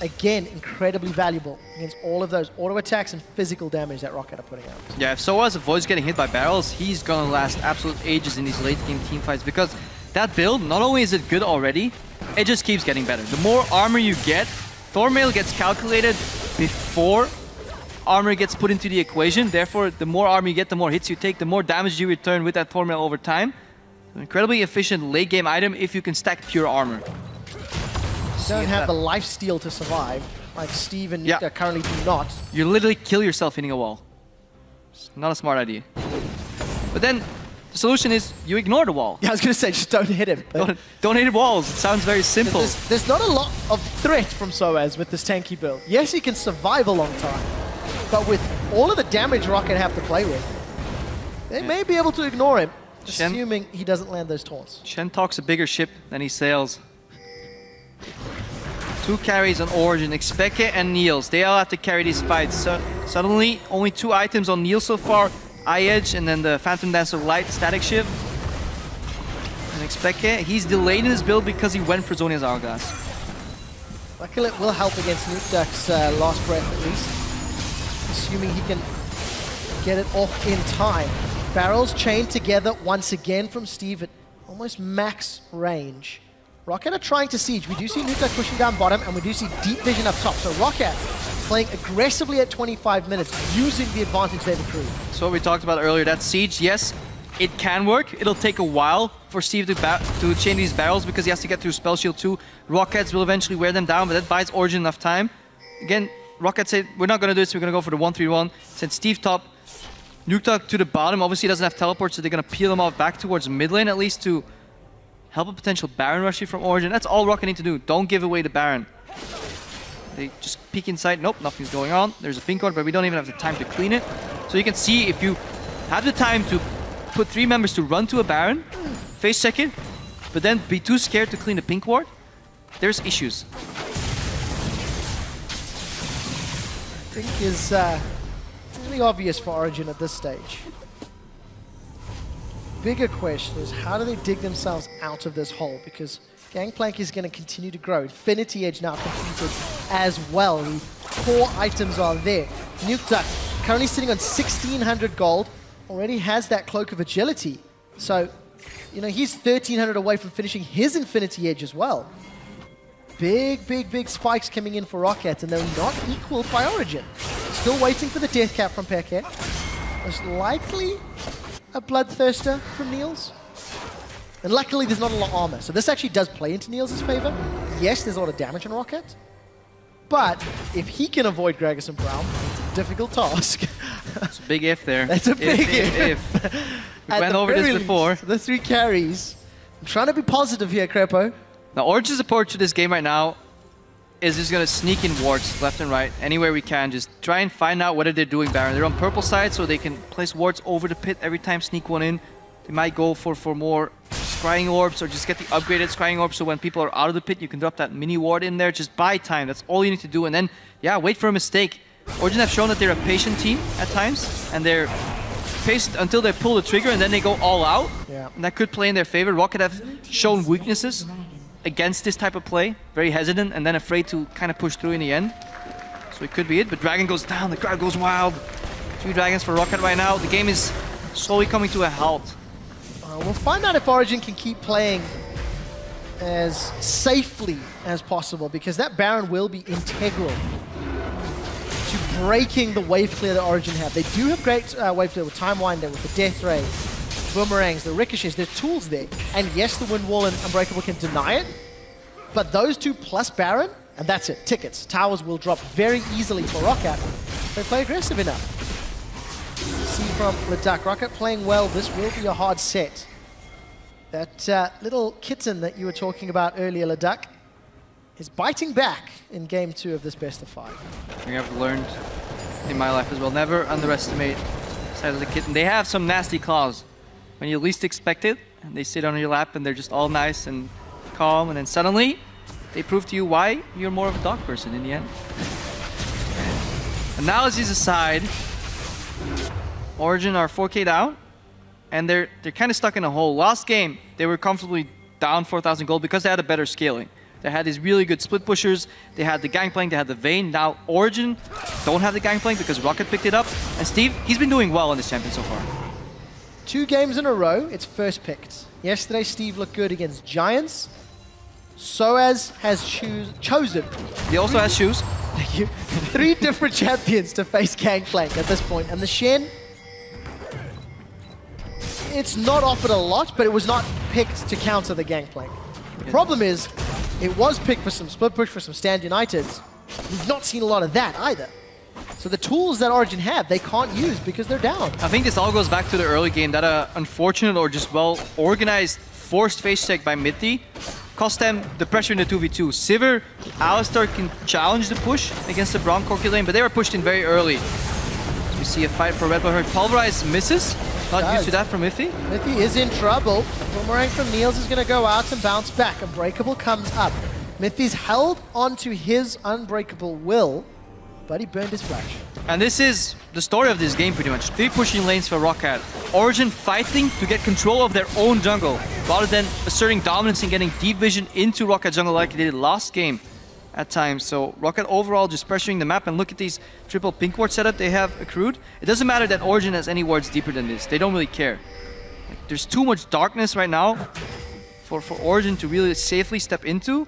again, incredibly valuable against all of those auto attacks and physical damage that Roccat are putting out. Yeah, if Soaz avoids getting hit by barrels, he's going to last absolute ages in these late game team fights because that build, not only is it good already, it just keeps getting better. The more armor you get, Thornmail gets calculated before armor gets put into the equation. Therefore, the more armor you get, the more hits you take, the more damage you return with that Thornmail over time. An incredibly efficient late game item if you can stack pure armor. Don't have the lifesteal to survive, like Steve and Nika currently do not. You literally kill yourself hitting a wall. It's not a smart idea. But then, the solution is you ignore the wall. Yeah, I was going to say, just don't hit him. Don't hit walls. It sounds very simple. There's not a lot of threat from Soaz with this tanky build. Yes, he can survive a long time, but with all of the damage Roccat have to play with, they may be able to ignore him, assuming he doesn't land those taunts. Shen talks a bigger ship than he sails. 2 carries on Origen, Xpeke and Niels. They all have to carry these fights. So suddenly, only 2 items on Niels so far. Eye Edge and then the Phantom Dancer Light Static Shiv. And Xpeke, he's delayed in his build because he went for Zhonya's Hourglass. Luckily it will help against Nuke Duck's last breath at least. Assuming he can get it off in time. Barrels chained together once again from Steve at almost max range. Roccat are trying to siege. We do see Nuke Duck pushing down bottom, and we do see deep vision up top. So Roccat playing aggressively at 25 minutes, using the advantage they've accrued. So what we talked about earlier, that siege, yes, it can work. It'll take a while for Steve to chain these barrels because he has to get through Spell Shield 2. Rockets will eventually wear them down, but that buys Origen enough time. Again, Roccat said, we're not going to do this, we're going to go for the 1-3-1. Send Steve top, Nuke Duck to the bottom. Obviously, he doesn't have teleport, so they're going to peel them off back towards mid lane at least to help a potential Baron rush here from Origen. That's all Roccat need to do. Don't give away the Baron. They just peek inside. Nope, nothing's going on. There's a pink ward, but we don't even have the time to clean it. So you can see if you have the time to put 3 members to run to a Baron, face check it, but then be too scared to clean the pink ward, there's issues. I think is really obvious for Origen at this stage. Bigger question is how do they dig themselves out of this hole, because Gangplank is going to continue to grow. Infinity Edge now completed as well. The core items are there. Nuke Duck currently sitting on 1,600 gold, already has that Cloak of Agility. So, you know, he's 1,300 away from finishing his Infinity Edge as well. Big spikes coming in for Roccat, and they're not equal by Origen. Still waiting for the death cap from FLICKR. Most likely a Bloodthirster from Niels. And luckily there's not a lot of armor, so this actually does play into Niels' favor. Yes, there's a lot of damage on Roccat, but if he can avoid Gragas and Brown, it's a difficult task. It's a big if there. That's a big if. We went over this before. The 3 carries. I'm trying to be positive here, Crepo. Now, Origen's approach to this game right now is just going to sneak in wards left and right, anywhere we can. Just try and find out whether they're doing Baron. They're on purple side, so they can place wards over the pit every time, sneak one in. They might go for more scrying orbs or just get the upgraded scrying orbs so when people are out of the pit, you can drop that mini ward in there. Just buy time. That's all you need to do. And then, yeah, wait for a mistake. Origen have shown that they're a patient team at times, and they're patient until they pull the trigger and then they go all out. Yeah. And that could play in their favor. Roccat have shown weaknesses against this type of play. Very hesitant and then afraid to kind of push through in the end. So it could be it, but Dragon goes down, the crowd goes wild. 2 dragons for Roccat right now. The game is slowly coming to a halt. We'll find out if Origen can keep playing as safely as possible, because that Baron will be integral to breaking the wave clear that Origen have. They do have great wave clear with Time Winder, with the Death Ray, Boomerangs, the Ricochets. There's tools there. And yes, the Wind Wall and Unbreakable can deny it, but those 2 plus Baron, and that's it. Tickets. Towers will drop very easily for Roccat. They play aggressive enough. See from LeDuc. Roccat playing well. This will be a hard set. That little kitten that you were talking about earlier, LeDuc, is biting back in game 2 of this best of 5. We have learned in my life as well. Never underestimate the size of the kitten. They have some nasty claws. When you least expect it, and they sit on your lap and they're just all nice and calm, and then suddenly they prove to you why you're more of a dog person in the end. Analyses aside, Origen are 4K down, and they're kind of stuck in a hole. Last game, they were comfortably down 4,000 gold because they had a better scaling. They had these really good split pushers, they had the Gangplank, they had the Vayne. Now Origen don't have the Gangplank because Roccat picked it up. And Steve, he's been doing well in this champion so far. 2 games in a row, it's first picked. Yesterday, Steve looked good against Giants. Soaz has chosen. He also has shoes. Thank you. 3 different champions to face Gangplank at this point. And the Shen, it's not offered a lot, but it was not picked to counter the Gangplank. The problem is, it was picked for some split push, for some stand Uniteds. We've not seen a lot of that either. So the tools that Origen have, they can't use because they're down. I think this all goes back to the early game. That unfortunate or just well-organized forced face check by Mithy cost them the pressure in the 2v2. Sivir, Alistar can challenge the push against the Braum Corki lane, but they were pushed in very early. So we see a fight for Red Bull Herd. Pulverize misses. Not used to that from Mithy. Mithy is in trouble. Boomerang from Niels is going to go out and bounce back. Unbreakable comes up. Mithy's held onto his Unbreakable will, but he burned his flash. And this is the story of this game pretty much. 3 pushing lanes for Roccat. Origen fighting to get control of their own jungle, rather than asserting dominance and getting deep vision into Roccat jungle like they did last game at times. So Roccat overall just pressuring the map, and look at these triple pink ward setup they have accrued. It doesn't matter that Origen has any wards deeper than this. They don't really care. Like, there's too much darkness right now for Origen to really safely step into.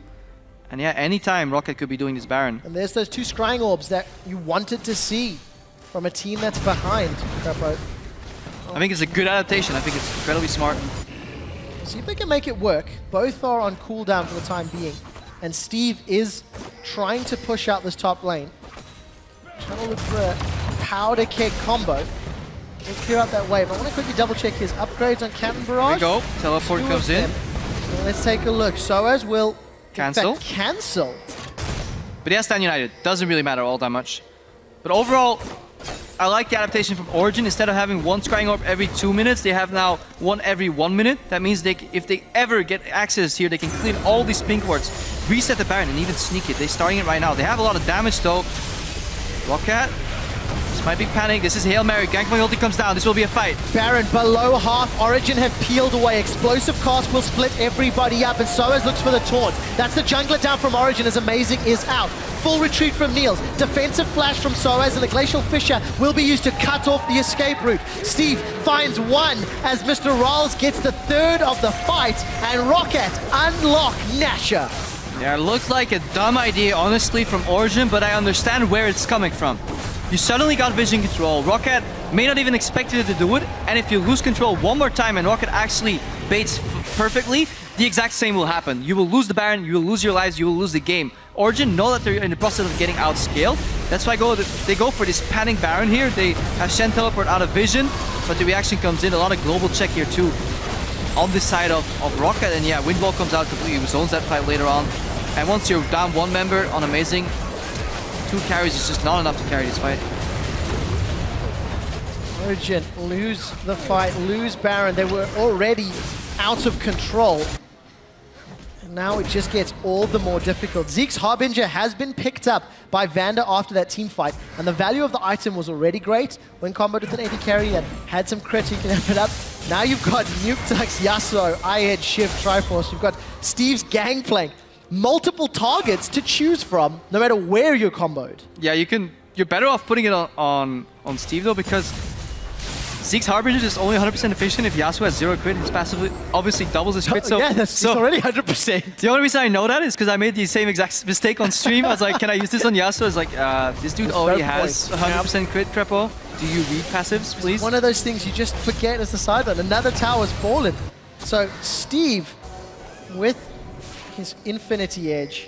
And yeah, anytime Roccat could be doing this Baron. And there's those 2 scrying orbs that you wanted to see from a team that's behind. I think it's a good adaptation. I think it's incredibly smart. See if they can make it work. Both are on cooldown for the time being. And Steve is trying to push out this top lane. Trying to look for a powder keg combo. We'll clear out that wave. I want to quickly double check his upgrades on Captain Barrage. There we go. Teleport comes in. So let's take a look. Soaz will cancel. Cancel. But he has Stand United. Doesn't really matter all that much. But overall, I like the adaptation from Origen. Instead of having 1 scrying orb every 2 minutes, they have now 1 every 1 minute. That means if they ever get access here, they can clear all these pink wards, reset the Baron, and even sneak it. They're starting it right now. They have a lot of damage though. Roccat. This might be panic. This is Hail Mary. Gangplank ulti comes down. This will be a fight. Baron below half. Origen have peeled away. Explosive cast will split everybody up, and Soaz looks for the taunt. That's the jungler down from Origen as Amazing is out. Full retreat from Niels. Defensive flash from Soaz, and the Glacial Fissure will be used to cut off the escape route. Steve finds 1 as Mr. Rawls gets the 3rd of the fight, and Roccat unlock Nasher. Yeah, it looks like a dumb idea, honestly, from Origen, but I understand where it's coming from. You suddenly got vision control. Roccat may not even expect you to do it, and if you lose control one more time and Roccat actually baits perfectly, the exact same will happen. You will lose the Baron, you will lose your lives, you will lose the game. Origen know that they're in the process of getting outscaled. That's why they go for this panic Baron here. They have Shen teleport out of vision, but the reaction comes in. A lot of global check here too on this side of Roccat, and yeah, Windwall comes out completely, zones that fight later on. And once you're down 1 member on Amazing, 2 carries is just not enough to carry this fight. Origen lose the fight, lose Baron. They were already out of control. And now it just gets all the more difficult. Zeke's Harbinger has been picked up by Vander after that team fight, and the value of the item was already great when comboed with an AD carry that had some crit, you can have it up. Now you've got Nukeduck's Yasuo, I-Edge, Shiv, Triforce. You've got Steve's Gangplank. Multiple targets to choose from, no matter where you're comboed. Yeah, you're better off putting it on Steve though, because Zeke's Harbinger is only 100% efficient if Yasuo has 0 crit. His passive obviously doubles his crit. So, yeah, it's already 100%. The only reason I know that is because I made the same exact mistake on stream. I was like, can I use this on Yasuo? I was like, this dude already has 100% crit, Trepo. Do you read passives, please? One of those things you just forget as the sideline. Another tower's fallen. So Steve, with his Infinity Edge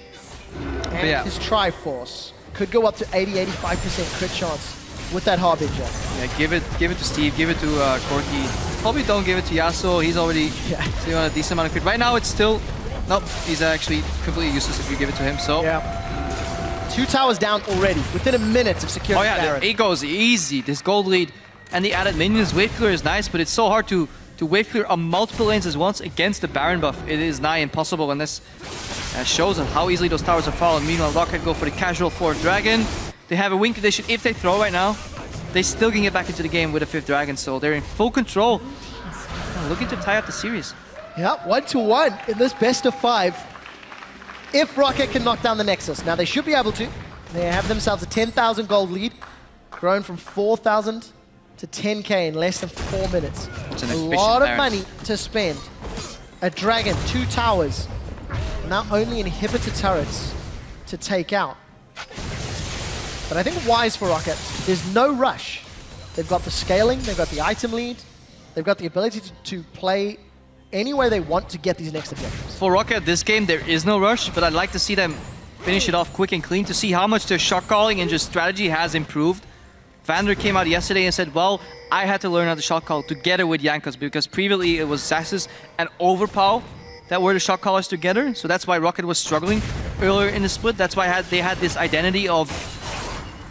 and his Triforce, could go up to 80-85% crit chance with that Harbinger. Yeah, give it to Steve, give it to Corky. Probably don't give it to Yasuo, he's already sitting on a decent amount of crit. Right now it's still, nope, he's actually completely useless if you give it to him, so. Yeah. 2 towers down already, within a minute of securing the Baron. It goes easy, this gold lead. And the added minions, wave clear is nice, but it's so hard to wave clear on multiple lanes at once against the Baron buff. It is nigh impossible, and this shows on how easily those towers are falling. Meanwhile, Roccat go for the casual 4th dragon. They have a win condition. If they throw right now, they still can get back into the game with a 5th dragon, so they're in full control. Looking to tie up the series. Yeah, 1-1 in this best of 5. If Roccat can knock down the Nexus. Now they should be able to. They have themselves a 10,000 gold lead, grown from 4,000 to 10k in less than 4 minutes. A lot of money to spend. A dragon, 2 towers, now only inhibitor turrets to take out. But I think wise for Roccat, there's no rush. They've got the scaling, they've got the item lead, they've got the ability to play any way they want to get these next objectives. For Roccat this game, there is no rush, but I'd like to see them finish it off quick and clean to see how much their shot calling and just strategy has improved. Vander came out yesterday and said, well, I had to learn how to shot call together with Jankos because previously it was Xaxis and Overpow that were the shot callers together. So that's why Roccat was struggling earlier in the split. That's why they had this identity of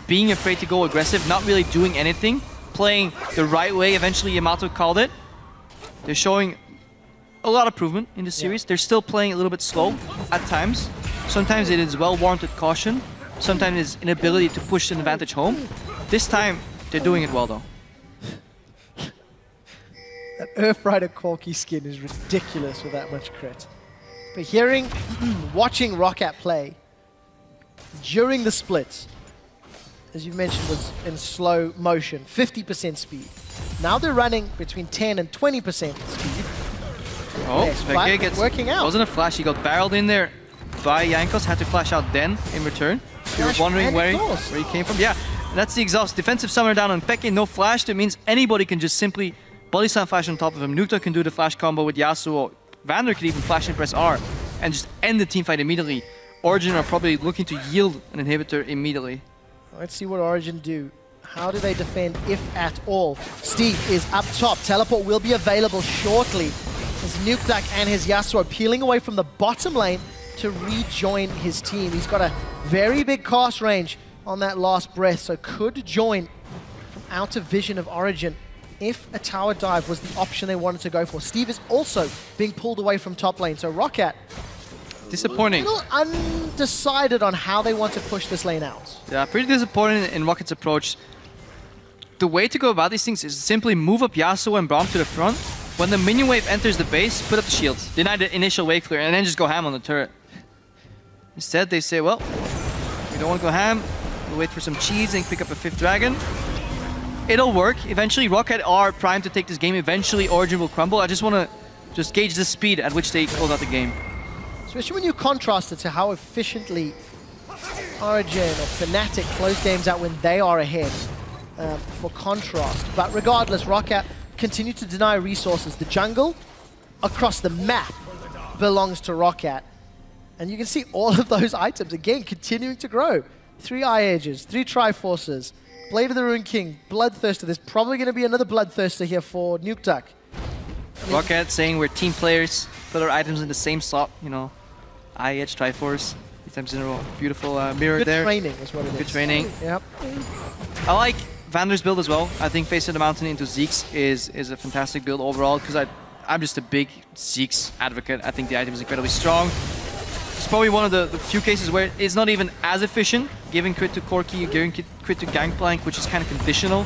being afraid to go aggressive, not really doing anything, playing the right way. Eventually Yamato called it. They're showing a lot of improvement in the series. They're still playing a little bit slow at times. Sometimes it is well-warranted caution. Sometimes it's inability to push an advantage home. This time, they're doing it well, though. That Earthrider Corky skin is ridiculous with that much crit. But watching Roccat play during the splits, as you mentioned, was in slow motion, 50% speed. Now they're running between 10 and 20% speed. Oh, yes, FLICKR gets working out. Wasn't a flash. He got barreled in there by Jankos. Had to flash out then in return. You're wondering where he came from. Yeah, that's the exhaust. Defensive summoner down on FLICKR. No flash. That means anybody can just simply body slam flash on top of him. Nukeduck can do the flash combo with Yasuo. Vander could even flash and press R and just end the teamfight immediately. Origen are probably looking to yield an inhibitor immediately. Let's see what Origen do. How do they defend, if at all? Steve is up top. Teleport will be available shortly. As Nukeduck and his Yasuo peeling away from the bottom lane to rejoin his team. He's got a very big cast range on that last breath, so could join from out of vision of Origen if a tower dive was the option they wanted to go for. Steve is also being pulled away from top lane, so Roccat disappointing. A little undecided on how they want to push this lane out. Yeah, pretty disappointing in Rocket's approach. The way to go about these things is simply move up Yasuo and Braum to the front. When the minion wave enters the base, put up the shields, deny the initial wave clear, and then just go ham on the turret. Instead, they say, well, we don't want to go ham. We'll wait for some cheese and pick up a 5th dragon. It'll work. Eventually, Roccat are primed to take this game. Eventually, Origen will crumble. I just want to gauge the speed at which they close out the game. Especially when you contrast it to how efficiently Origen or Fnatic close games out when they are ahead, for contrast. But regardless, Roccat continue to deny resources. The jungle across the map belongs to Roccat. And you can see all of those items, again, continuing to grow. 3 I-Edges, 3 Triforces, Blade of the Rune King, Bloodthirster. There's probably going to be another Bloodthirster here for Nukeduck. Roccat saying we're team players, put our items in the same slot, you know. I-Edge, Triforce, 3 times in a row. Beautiful mirror there. Good training is what it is. Good training. Yep. I like Vander's build as well. I think Face of the Mountain into Zeke's is a fantastic build overall, because I'm just a big Zeke's advocate. I think the item is incredibly strong. It's probably one of the few cases where it's not even as efficient, giving crit to Corki, giving crit to Gangplank, which is kind of conditional.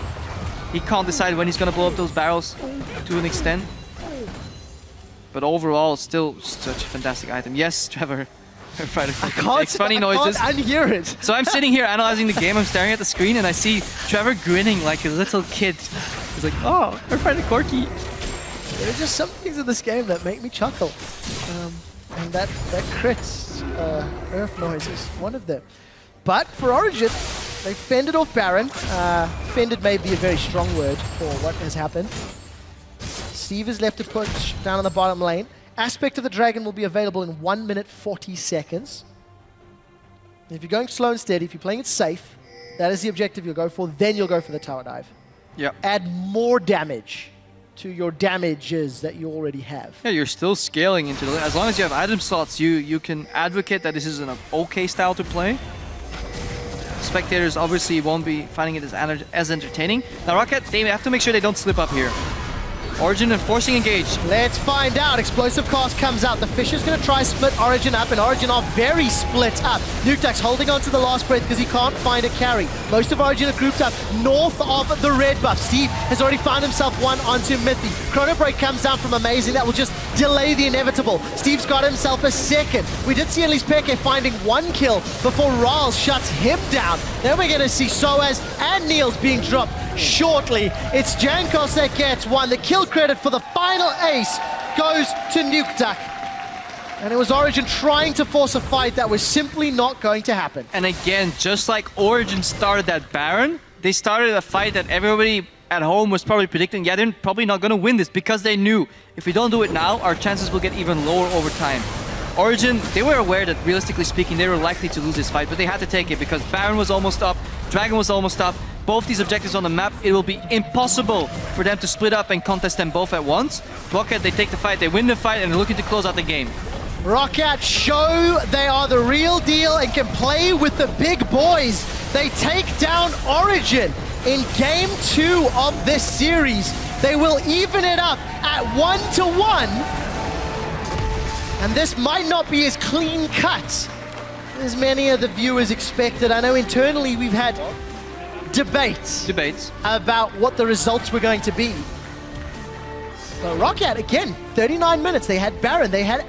He can't decide when he's going to blow up those barrels to an extent. But overall, still such a fantastic item. Yes, Trevor. Makes funny noises. I can't unhear it. So I'm sitting here analyzing the game, I'm staring at the screen, and I see Trevor grinning like a little kid. He's like, oh, we're fighting Corki. There are just some things in this game that make me chuckle. And that crit earth noise is one of them. But for Origen, they fended off Baron. Fended may be a very strong word for what has happened. Steve is left to push down on the bottom lane. Aspect of the Dragon will be available in 1 minute 40 seconds. If you're going slow and steady, if you're playing it safe, that is the objective you'll go for, then you'll go for the tower dive. Yep. Add more damage to your damages that you already have. Yeah, you're still scaling into the... As long as you have item slots, you can advocate that this is an okay style to play. Spectators obviously won't be finding it as entertaining. Now Roccat, they have to make sure they don't slip up here. Origen enforcing engage. Let's find out. Explosive cast comes out. The Fisher's going to try split Origen up, and Origen are very split up. Nukeduck's holding on to the last breath because he can't find a carry. Most of Origen are grouped up north of the red buff. Steve has already found himself one onto Mithy. Chrono Break comes down from Amazing. That will just delay the inevitable. Steve's got himself a second. We did see at least FLICKR finding 1 kill before Raal shuts him down. Then we're going to see Soaz and Niels being dropped shortly. It's Jankos that gets one. The kill credit for the final ace goes to Nukeduck. And it was Origen trying to force a fight that was simply not going to happen. And again, just like Origen started that Baron, they started a fight that everybody at home was probably predicting, yeah, they're probably not going to win this, because they knew if we don't do it now, our chances will get even lower over time. Origen, they were aware that realistically speaking, they were likely to lose this fight, but they had to take it because Baron was almost up, Dragon was almost up. Both these objectives on the map, it will be impossible for them to split up and contest them both at once. Roccat, they take the fight, they win the fight, and they're looking to close out the game. Roccat show they are the real deal and can play with the big boys. They take down Origen in Game 2 of this series. They will even it up at 1-1. And this might not be as clean cut as many of the viewers expected. I know internally we've had debates about what the results were going to be. But Roccat, again, 39 minutes. They had Baron, they had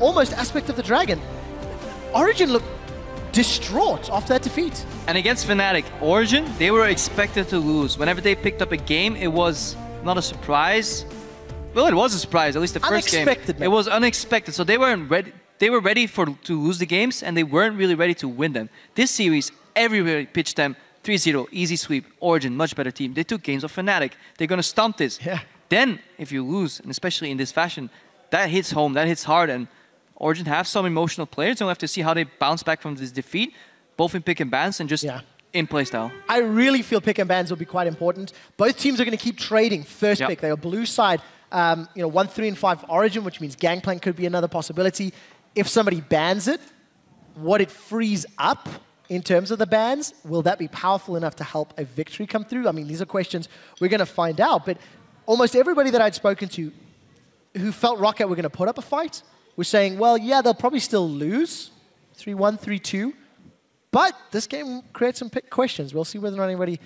almost Aspect of the Dragon. Origen looked distraught after that defeat. And against Fnatic, Origen, they were expected to lose. Whenever they picked up a game, it was not a surprise. Well, it was a surprise, at least the first game. It was unexpected, so they weren't ready. They were ready to lose the games, and they weren't really ready to win them. This series, everybody pitched them 3-0, easy sweep. Origen, much better team. They took games of Fnatic. They're going to stomp this. Yeah. Then, if you lose, and especially in this fashion, that hits home, that hits hard, and Origen have some emotional players, and we'll have to see how they bounce back from this defeat, both in pick and bans and just in playstyle. I really feel pick and bans will be quite important. Both teams are going to keep trading first pick. They are blue side, 1, 3, and 5 Origen, which means Gangplank could be another possibility. If somebody bans it, what it frees up in terms of the bans, will that be powerful enough to help a victory come through? I mean, these are questions we're going to find out, but almost everybody that I'd spoken to who felt Roccat were going to put up a fight was saying, well, yeah, they'll probably still lose, 3-1, 3-2, but this game creates some questions. We'll see whether or not anybody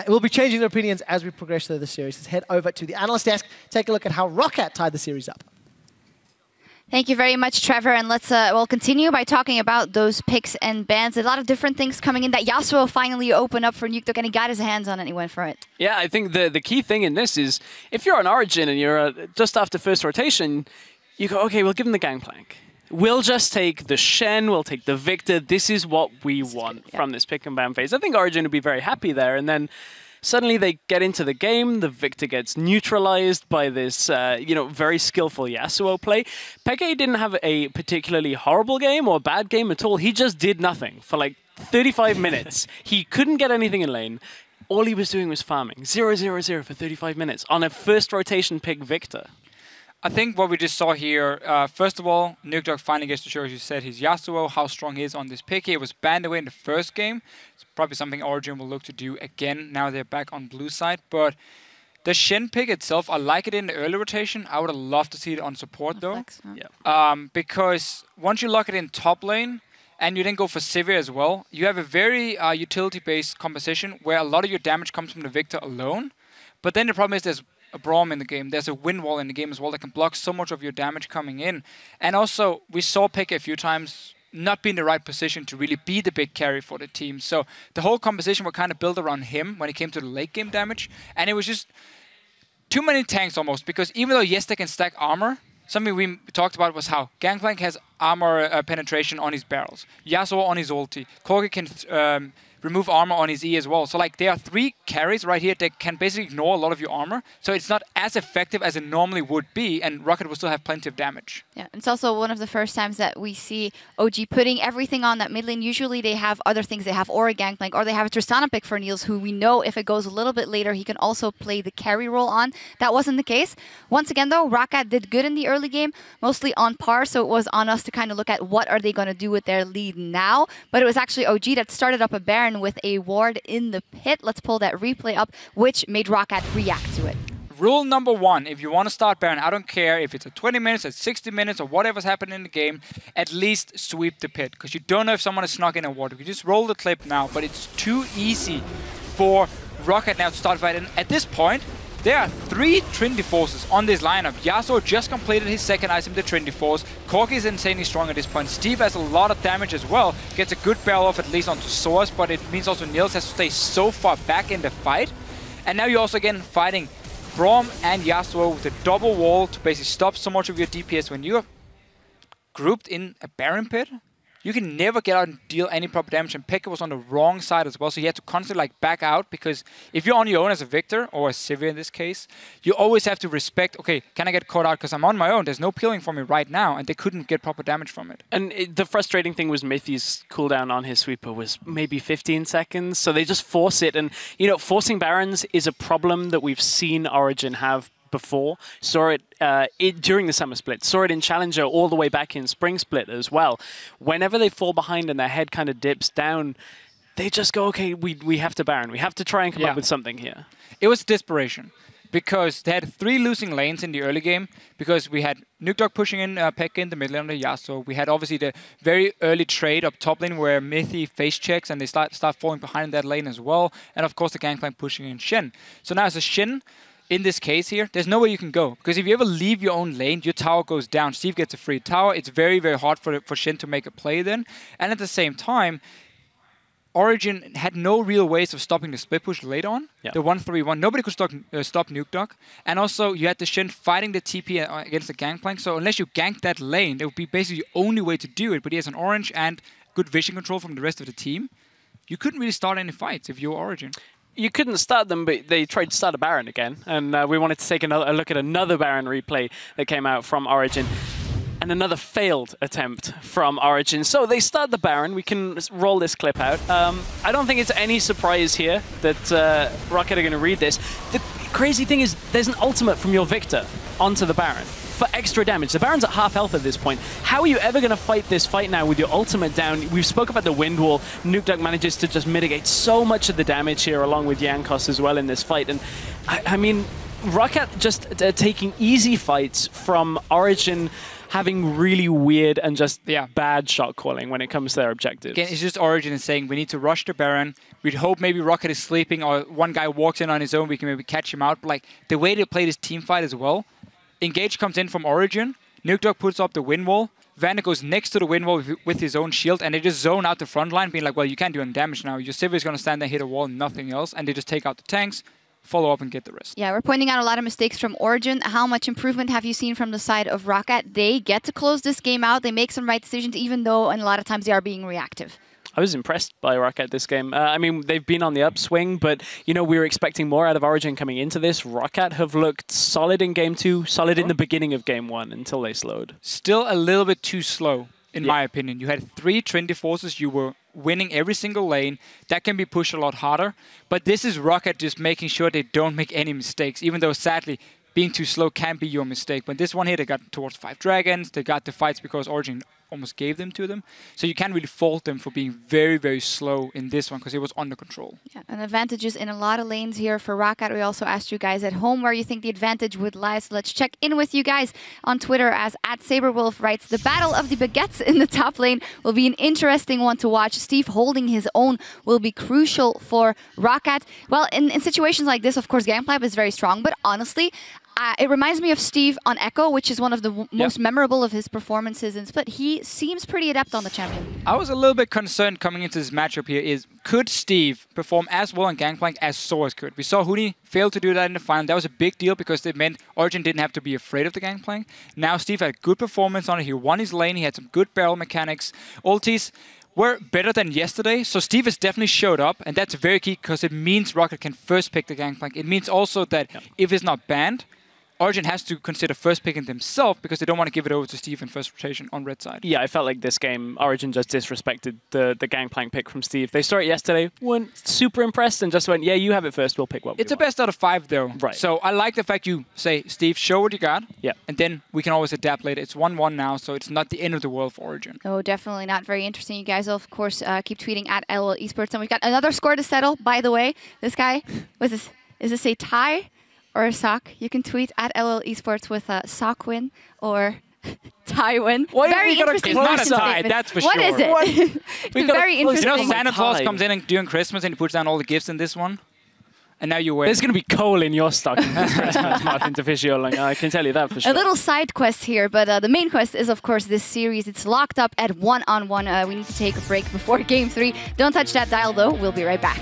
will be changing their opinions as we progress through the series. Let's head over to the analyst desk, take a look at how Roccat tied the series up. Thank you very much, Trevor. And let's we'll continue by talking about those picks and bans. A lot of different things coming in. That Yasuo finally opened up for Nukeduck, and he got his hands on it and he went for it. Yeah, I think the key thing in this is if you're on Origen and you're just after first rotation, you go, okay, we'll give him the Gangplank. We'll just take the Shen, we'll take the Victor. This is what we want from this pick and ban phase. I think Origen would be very happy there. And then suddenly they get into the game, the Victor gets neutralized by this, very skillful Yasuo play. FLICKR didn't have a particularly horrible game or bad game at all. He just did nothing for like 35 minutes. He couldn't get anything in lane. All he was doing was farming. 0-0-0 for 35 minutes on a first rotation pick Victor. I think what we just saw here, first of all, Nukeduck finally gets to show, as you said, his Yasuo, how strong he is on this pick. It was banned away in the first game. It's probably something Origen will look to do again now they're back on blue side. But The Shen pick itself, I like it in the early rotation. I would have loved to see it on support though. Because once you lock it in top lane, and you then go for Sivir as well, you have a very utility-based composition where a lot of your damage comes from the Victor alone. But then the problem is there's a Braum in the game. There's a wind wall in the game as well that can block so much of your damage coming in. And also, we saw Pekka a few times not be in the right position to really be the big carry for the team. So the whole composition was kind of built around him when it came to the late game damage. And it was just too many tanks almost, because even though, yes, they can stack armor, something we talked about was how Gangplank has armor penetration on his barrels. Yasuo on his ulti. Corki can remove armor on his E as well. So like there are 3 carries right here that can basically ignore a lot of your armor. So it's not as effective as it normally would be, and Roccat will still have plenty of damage. Yeah, it's also one of the first times that we see OG putting everything on that mid lane. Usually they have other things. They have Aura Gangplank, or they have a Tristana pick for Niels, who we know if it goes a little bit later, he can also play the carry role on. That wasn't the case. Once again though, Roccat did good in the early game, mostly on par, so it was on us to kind of look at what are they going to do with their lead now. But it was actually OG that started up a Baron with a ward in the pit. Let's pull that replay up, which made Roccat react to it. Rule number 1, if you want to start Baron, I don't care if it's at 20 minutes, at 60 minutes, or whatever's happening in the game, at least sweep the pit, because you don't know if someone has snuck in a ward. You can just roll the clip now, but it's too easy for Roccat now to start fighting. At this point, there are 3 Trinity Forces on this lineup. Yasuo just completed his second item, the Trinity Force. Corki is insanely strong at this point. Steve has a lot of damage as well. Gets a good barrel off at least onto Source, but it means also Niels has to stay so far back in the fight. And now you're also again fighting Braum and Yasuo with a double wall to basically stop so much of your DPS. When you're grouped in a Baron pit, you can never get out and deal any proper damage, and Pekka was on the wrong side as well, so he had to constantly like back out, because if you're on your own as a Victor, or a Sivir in this case, you always have to respect, okay, can I get caught out because I'm on my own, there's no peeling for me right now, and they couldn't get proper damage from it. And the frustrating thing was Mithy's cooldown on his sweeper was maybe 15 seconds, so they just force it, and you know, forcing Barons is a problem that we've seen Origen have before. Saw it during the summer split, saw it in Challenger all the way back in spring split as well. Whenever they fall behind and their head kind of dips down, they just go, okay, we have to Baron. We have to try and come up with something here. It was desperation, because they had 3 losing lanes in the early game, because we had Nukdog pushing in Pekka in the mid lane under Yasuo. We had obviously the very early trade up top lane where Mithy face checks and they start falling behind that lane as well. And of course the Gangplank pushing in Shen. So now as a Shen, in this case here, there's nowhere you can go. Because if you ever leave your own lane, your tower goes down. Steve gets a free tower. It's very, very hard for Shen to make a play then. And at the same time, Origen had no real ways of stopping the split push late on. The 1-3-1. Nobody could stop Nukdog. And also, you had the Shen fighting the TP against the Gangplank. So unless you gank that lane, it would be basically the only way to do it. But he has an orange and good vision control from the rest of the team. You couldn't really start any fights if you were Origen. You couldn't start them, but they tried to start a Baron again. And we wanted to take a look at another Baron replay that came out from Origen. And another failed attempt from Origen. So they start the Baron. We can roll this clip out. I don't think it's any surprise here that Roccat are going to read this. The crazy thing is there's an ultimate from your Victor onto the Baron for extra damage. The Baron's at half health at this point. How are you ever going to fight this fight now with your ultimate down? We've spoke about the wind wall. Nukdog manages to just mitigate so much of the damage here along with Jankos as well in this fight. And I mean, Roccat just taking easy fights from Origen having really weird and just bad shot calling when it comes to their objectives. Again, it's just Origen is saying we need to rush the Baron. We'd hope maybe Roccat is sleeping or one guy walks in on his own, we can maybe catch him out. But like the way they play this team fight as well, Engage comes in from Origen, Nukdog puts up the wind wall, Vander goes next to the wind wall with his own shield, and they just zone out the front line, being like, well, you can't do any damage now. Your Sivir is going to stand there, hit a wall, nothing else, and they just take out the tanks, follow up and get the rest. Yeah, we're pointing out a lot of mistakes from Origen. How much improvement have you seen from the side of Roccat? They get to close this game out. They make some right decisions, even though and a lot of times they are being reactive. I was impressed by Roccat this game. I mean, they've been on the upswing, but, you know, we were expecting more out of Origen coming into this. Roccat have looked solid in Game 2, solid in the beginning of Game 1 until they slowed. Still a little bit too slow, in my opinion. You had 3 Trinity Forces. You were winning every single lane. That can be pushed a lot harder. But this is Roccat just making sure they don't make any mistakes, even though, sadly, being too slow can be your mistake. But this one here, they got towards 5 dragons. They got the fights because Origen almost gave them to them. So you can't really fault them for being very, very slow in this one because it was under control. Yeah, and advantages in a lot of lanes here for Roccat. We also asked you guys at home where you think the advantage would lie. So let's check in with you guys on Twitter as @SaberWolf writes, the battle of the baguettes in the top lane will be an interesting one to watch. Steve holding his own will be crucial for Roccat. Well, in situations like this, of course, Gangplank is very strong, but honestly, it reminds me of Steve on Echo, which is one of the most memorable of his performances in Split. He seems pretty adept on the champion. I was a little bit concerned coming into this matchup here could Steve perform as well on Gangplank as Soaz could? We saw Huni fail to do that in the final. That was a big deal because it meant Origen didn't have to be afraid of the Gangplank. Now Steve had a good performance on it. He won his lane. He had some good barrel mechanics. Ultis were better than yesterday, so Steve has definitely showed up, and that's very key because it means Roccat can first pick the Gangplank. It means also that if it's not banned, Origen has to consider first picking themselves because they don't want to give it over to Steve in first rotation on red side. Yeah, I felt like this game, Origen just disrespected the Gangplank pick from Steve. They saw it yesterday, weren't super impressed, and just went, yeah, you have it first, we'll pick what we It's a want. best out of 5, though. Right. So I like the fact you say, Steve, show what you got, and then we can always adapt later. It's 1-1 now, so it's not the end of the world for Origen. Oh, definitely not. Very interesting. You guys will, of course, keep tweeting at LOL Esports. And we've got another score to settle, by the way. This guy, is this a tie or a sock? You can tweet at LOL Esports with a sock win or tie win. Very interesting. It's not a tie, that's for What sure. is it? It's very interesting. You know, Santa Claus comes in during Christmas and he puts down all the gifts in this one? And now you win. There's going to be coal in your stocking this Christmas, Martin Official. I can tell you that for sure. A little side quest here, but the main quest is, of course, this series. It's locked up at 1-on-1. We need to take a break before Game 3. Don't touch that dial, though. We'll be right back.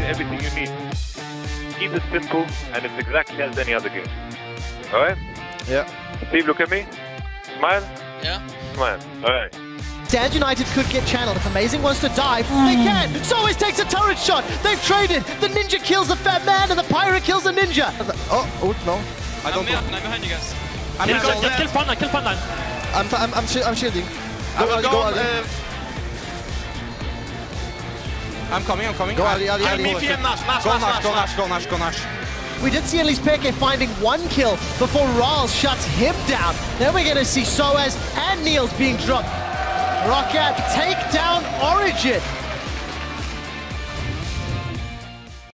Everything you need. Keep it simple, and it's exactly as any other game. Alright? Yeah. Steve, look at me. Smile. Yeah. Smile. Alright. Stand United could get channeled. If Amazing wants to dive, they can. Soaz takes a turret shot. They've traded. The ninja kills the fat man, and the pirate kills the ninja. Oh, no. I don't know. I'm behind you guys. Kill Panda. I'm shielding. I'm coming. Go Ali. Go Nash. We did see at least Peke finding 1 kill before Rawls shuts him down. Then we're going to see Soaz and Niels being dropped. Roccat take down Origen.